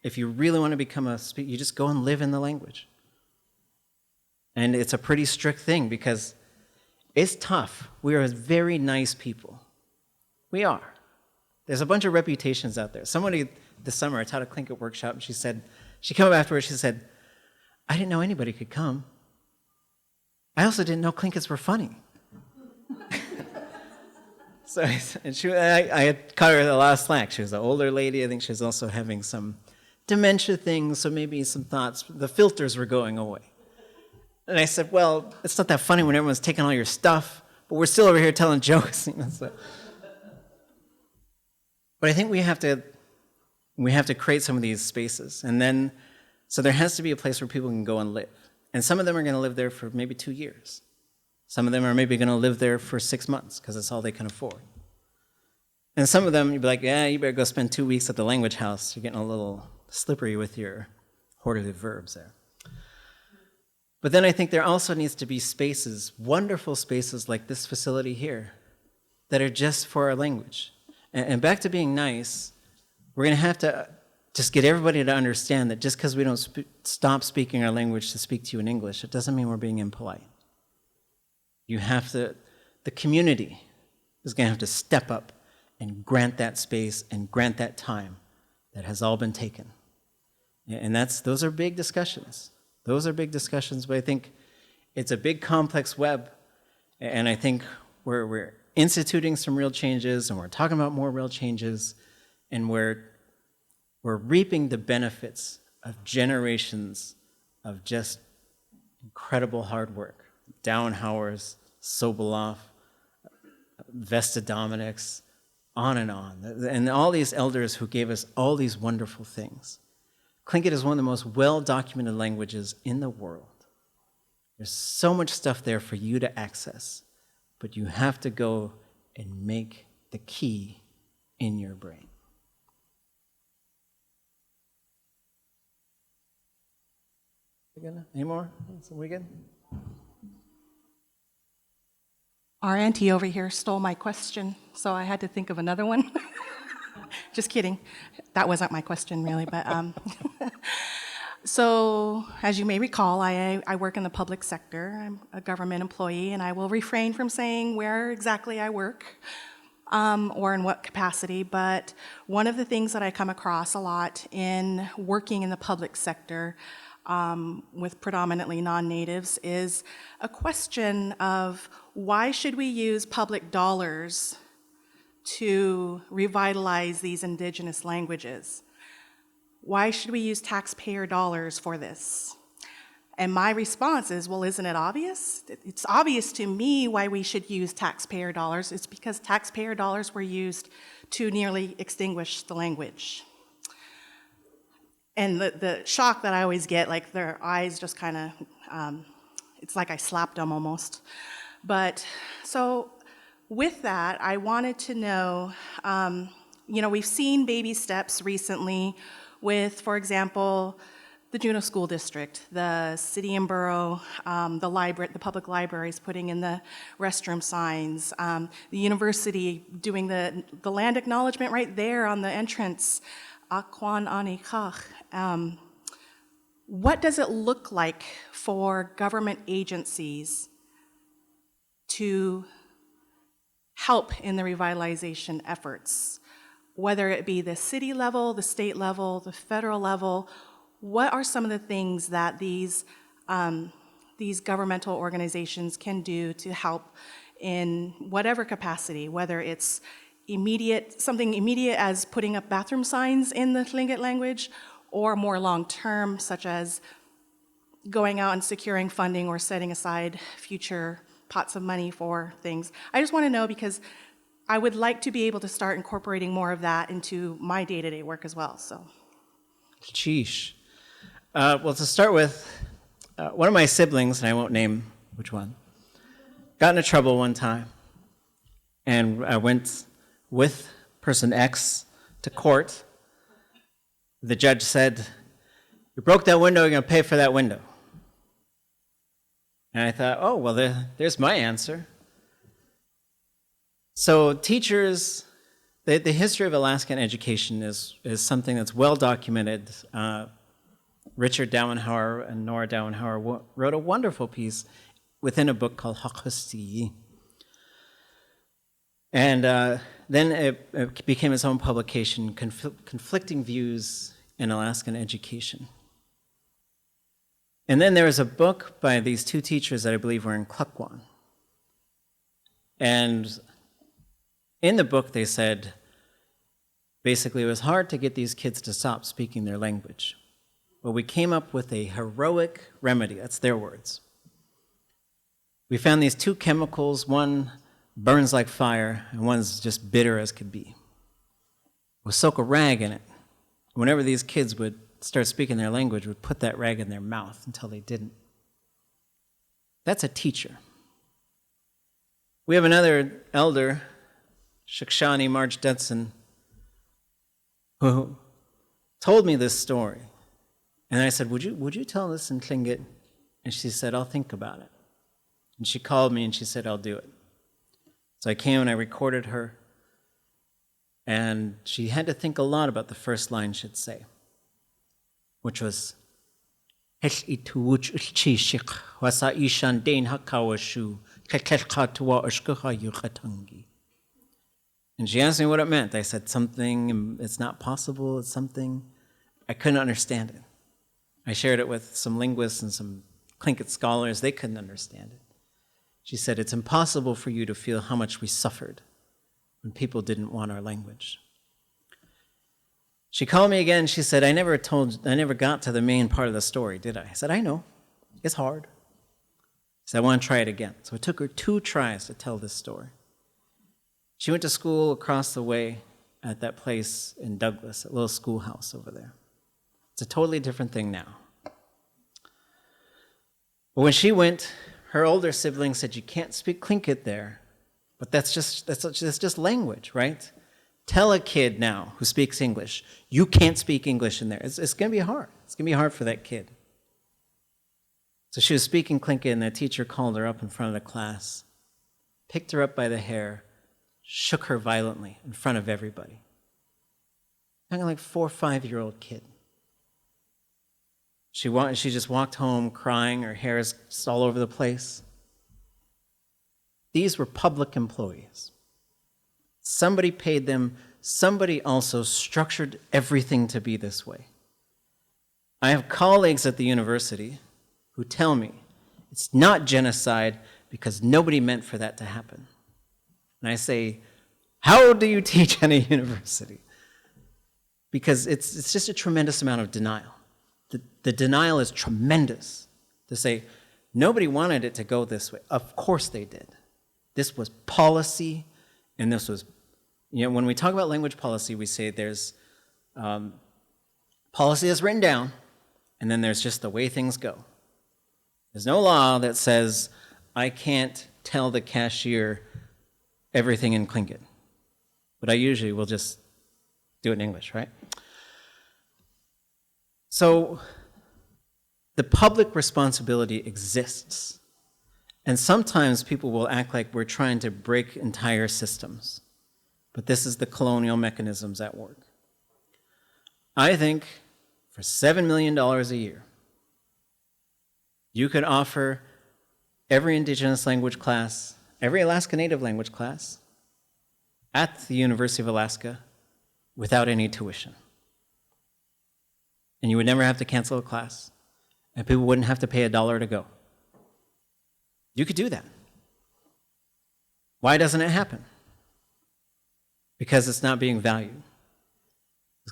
if you really want to become a speaker, you just go and live in the language. And it's a pretty strict thing because it's tough. We are very nice people. We are. There's a bunch of reputations out there. Somebody this summer, I taught a Tlingit workshop, and she came up afterwards, she said, I didn't know anybody could come. I also didn't know Tlingits were funny. So, I had caught her a lot of slack. She was an older lady. I think she was also having some dementia things, so maybe some thoughts. The filters were going away. And I said, well, it's not that funny when everyone's taking all your stuff, but we're still over here telling jokes. So. But I think we have to create some of these spaces. And then, so there has to be a place where people can go and live. And some of them are going to live there for maybe 2 years. Some of them are maybe going to live there for 6 months because that's all they can afford. And some of them, you'd be like, yeah, you better go spend 2 weeks at the language house. You're getting a little slippery with your hortative verbs there. But then I think there also needs to be spaces, wonderful spaces like this facility here, that are just for our language. And back to being nice, we're going to have to just get everybody to understand that just because we don't stop speaking our language to speak to you in English, it doesn't mean we're being impolite. You have to, the community is going to have to step up and grant that space and grant that time that has all been taken. And those are big discussions. Those are big discussions, but I think it's a big complex web. And I think we're instituting some real changes, and we're talking about more real changes, and we're reaping the benefits of generations of just incredible hard work. Downhowers, Sobolov, Vesta Dominics, on. And all these elders who gave us all these wonderful things. Tlingit is one of the most well-documented languages in the world. There's so much stuff there for you to access, but you have to go and make the key in your brain. Any more? We good? Our auntie over here stole my question, so I had to think of another one. Just kidding. That wasn't my question, really. But so, as you may recall, I work in the public sector. I'm a government employee, and I will refrain from saying where exactly I work or in what capacity. But one of the things that I come across a lot in working in the public sector with predominantly non-natives is a question of why should we use public dollars to revitalize these indigenous languages? Why should we use taxpayer dollars for this? And my response is, well, isn't it obvious? It's obvious to me why we should use taxpayer dollars. It's because taxpayer dollars were used to nearly extinguish the language. And the shock that I always get, like their eyes just kind of, it's like I slapped them almost. But so with that, I wanted to know, we've seen baby steps recently with, for example, the Juneau School District, the city and borough, the public libraries putting in the restroom signs, the university doing the land acknowledgement right there on the entrance, Aanyalahash. What does it look like for government agencies to help in the revitalization efforts, whether it be the city level, the state level, the federal level? What are some of the things that these governmental organizations can do to help in whatever capacity, whether it's something immediate as putting up bathroom signs in the Tlingit language, or more long-term, such as going out and securing funding or setting aside future pots of money for things? I just want to know, because I would like to be able to start incorporating more of that into my day-to-day work as well. So, Sheesh. Well, to start with, one of my siblings, and I won't name which one, got into trouble one time, and I went with person X to court. The judge said, "You broke that window, you're going to pay for that window." And I thought, oh, well, there's my answer. So teachers, the history of Alaskan education is something that's well documented. Richard Dauenhauer and Nora Dauenhauer wrote a wonderful piece within a book called Hakusti. And then it became its own publication, Conflicting Views in Alaskan Education. And then there was a book by these two teachers that I believe were in Klukwan. And in the book they said, basically it was hard to get these kids to stop speaking their language. But we came up with a heroic remedy, that's their words. We found these two chemicals, one burns like fire, and one's just bitter as could be. We'll soak a rag in it. Whenever these kids would start speaking their language, we'd put that rag in their mouth until they didn't. That's a teacher. We have another elder, Shikshani Marge Dudson, who told me this story. And I said, would you tell this in Tlingit? And she said, I'll think about it. And she called me and she said, I'll do it. So I came and I recorded her. And she had to think a lot about the first line she'd say, which was, and And she asked me what it meant. I said something, it's not possible, it's something. I couldn't understand it. I shared it with some linguists and some Tlingit scholars. They couldn't understand it. She said, it's impossible for you to feel how much we suffered when people didn't want our language. She called me again. She said, I never got to the main part of the story, did I? I said, I know. It's hard. She said, I want to try it again. So it took her 2 tries to tell this story. She went to school across the way at that place in Douglas, a little schoolhouse over there. It's a totally different thing now. But when she went, her older sibling said, you can't speak Tlingit there, but that's just language, right? Tell a kid now who speaks English, you can't speak English in there. It's going to be hard. It's going to be hard for that kid. So she was speaking Tlingit, and the teacher called her up in front of the class, picked her up by the hair, shook her violently in front of everybody. Kind of like 4 or 5-year-old kid. She just walked home crying, her hair is just all over the place. These were public employees. Somebody paid them, somebody also structured everything to be this way. I have colleagues at the university who tell me it's not genocide because nobody meant for that to happen. And I say, how do you teach at a university? Because it's just a tremendous amount of denial. The denial is tremendous to say, nobody wanted it to go this way. Of course they did. This was policy, and this was, when we talk about language policy, we say there's policy that's written down, and then there's just the way things go. There's no law that says, I can't tell the cashier everything in Tlingit. But I usually will just do it in English, right? So the public responsibility exists. And sometimes people will act like we're trying to break entire systems. But this is the colonial mechanisms at work. I think for $7 million a year, you could offer every Indigenous language class, every Alaska Native language class at the University of Alaska without any tuition. And you would never have to cancel a class, and people wouldn't have to pay $1 to go. You could do that. Why doesn't it happen? Because it's not being valued.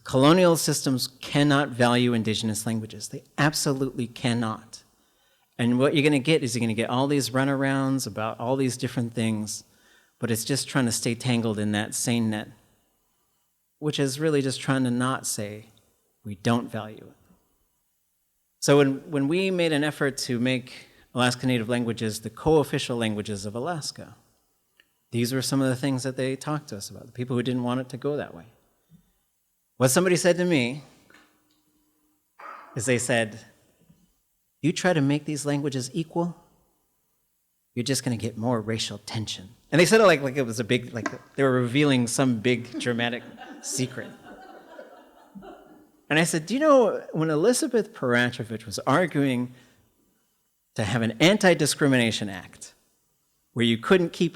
Colonial systems cannot value Indigenous languages. They absolutely cannot. And what you're going to get is you're going to get all these runarounds about all these different things, but it's just trying to stay tangled in that same net, which is really just trying to not say we don't value it. So when we made an effort to make Alaska Native languages the co-official languages of Alaska, these were some of the things that they talked to us about, the people who didn't want it to go that way. What somebody said to me is they said, you try to make these languages equal, you're just going to get more racial tension. And they said it like it was a big, like they were revealing some big dramatic secret. And I said, do you know, when Elizabeth Peratrovich was arguing to have an anti-discrimination act where you couldn't keep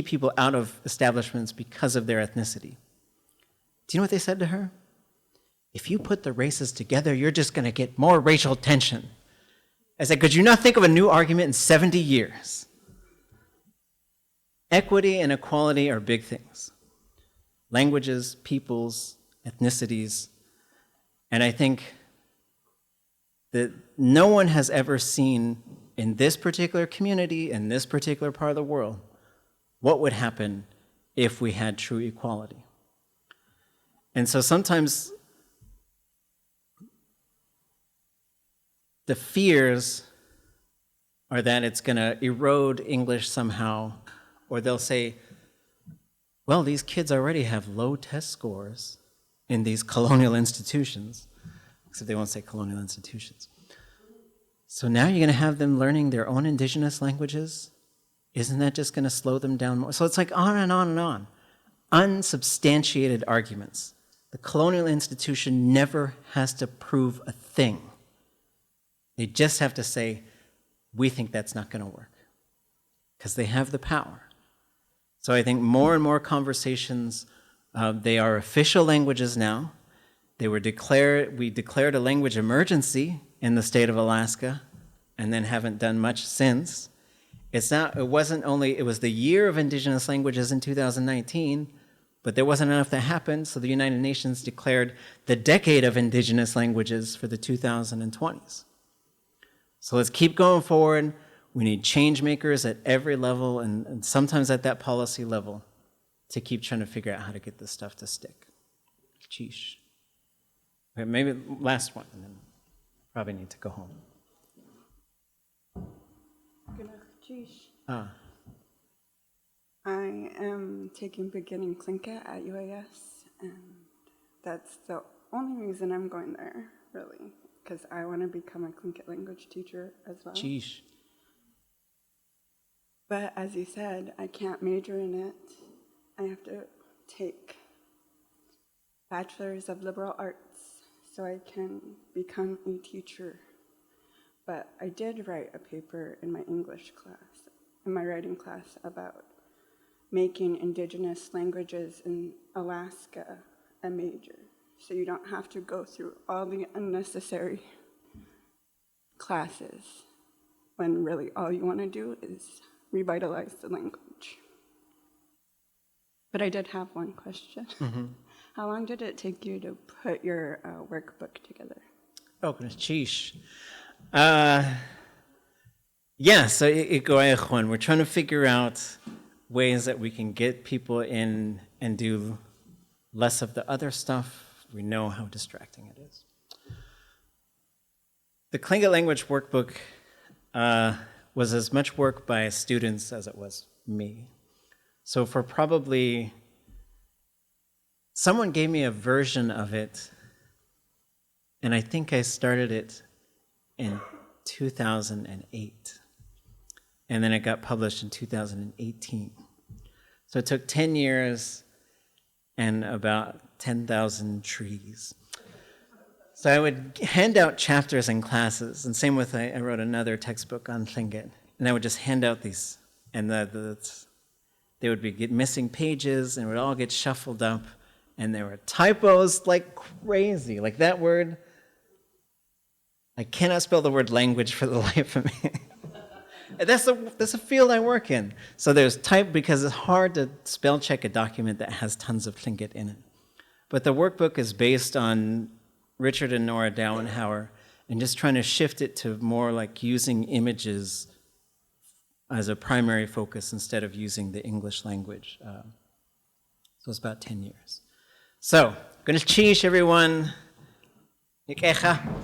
people out of establishments because of their ethnicity, do you know what they said to her? If you put the races together, you're just going to get more racial tension. I said, could you not think of a new argument in 70 years? Equity and equality are big things. Languages, peoples, ethnicities. And I think that no one has ever seen in this particular community, in this particular part of the world, what would happen if we had true equality. And so sometimes the fears are that it's going to erode English somehow, or they'll say, well, these kids already have low test scores in these colonial institutions, except they won't say colonial institutions. So now you're going to have them learning their own Indigenous languages? Isn't that just going to slow them down more? So it's like on and on and on. Unsubstantiated arguments. The colonial institution never has to prove a thing. They just have to say, we think that's not going to work. Because they have the power. So I think more and more conversations, they are official languages now. We declared a language emergency in the state of Alaska and then haven't done much since. It was the year of Indigenous languages in 2019, but there wasn't enough that happened, so the United Nations declared the decade of Indigenous languages for the 2020s. So let's keep going forward. We need change makers at every level and sometimes at that policy level to keep trying to figure out how to get this stuff to stick. Sheesh. Okay, maybe last one, and then probably need to go home. I am taking beginning Tlingit at UAS, and that's the only reason I'm going there, really, because I want to become a Tlingit language teacher as well. Sheesh. But as you said, I can't major in it. I have to take Bachelor's of Liberal Arts so I can become a teacher. But I did write a paper in my English class, in my writing class, about making Indigenous languages in Alaska a major, so you don't have to go through all the unnecessary classes when really all you want to do is revitalize the language. But I did have one question. Mm-hmm. How long did it take you to put your workbook together? Oh, goodness, sheesh. So we're trying to figure out ways that we can get people in and do less of the other stuff. We know how distracting it is. The Tlingit language workbook was as much work by students as it was me. So for probably, someone gave me a version of it, and I think I started it in 2008. And then it got published in 2018. So it took 10 years and about 10,000 trees. So I would hand out chapters in classes, and same with, I wrote another textbook on Tlingit, and I would just hand out these, and they would be missing pages, and it would all get shuffled up, and there were typos like crazy. Like that word, I cannot spell the word language for the life of me. That's a field I work in. So there's type, because it's hard to spell check a document that has tons of Tlingit in it. But the workbook is based on Richard and Nora Dowenhauer and just trying to shift it to more like using images as a primary focus instead of using the English language. So it's about 10 years. So, gonna cheesh everyone. Ikecha.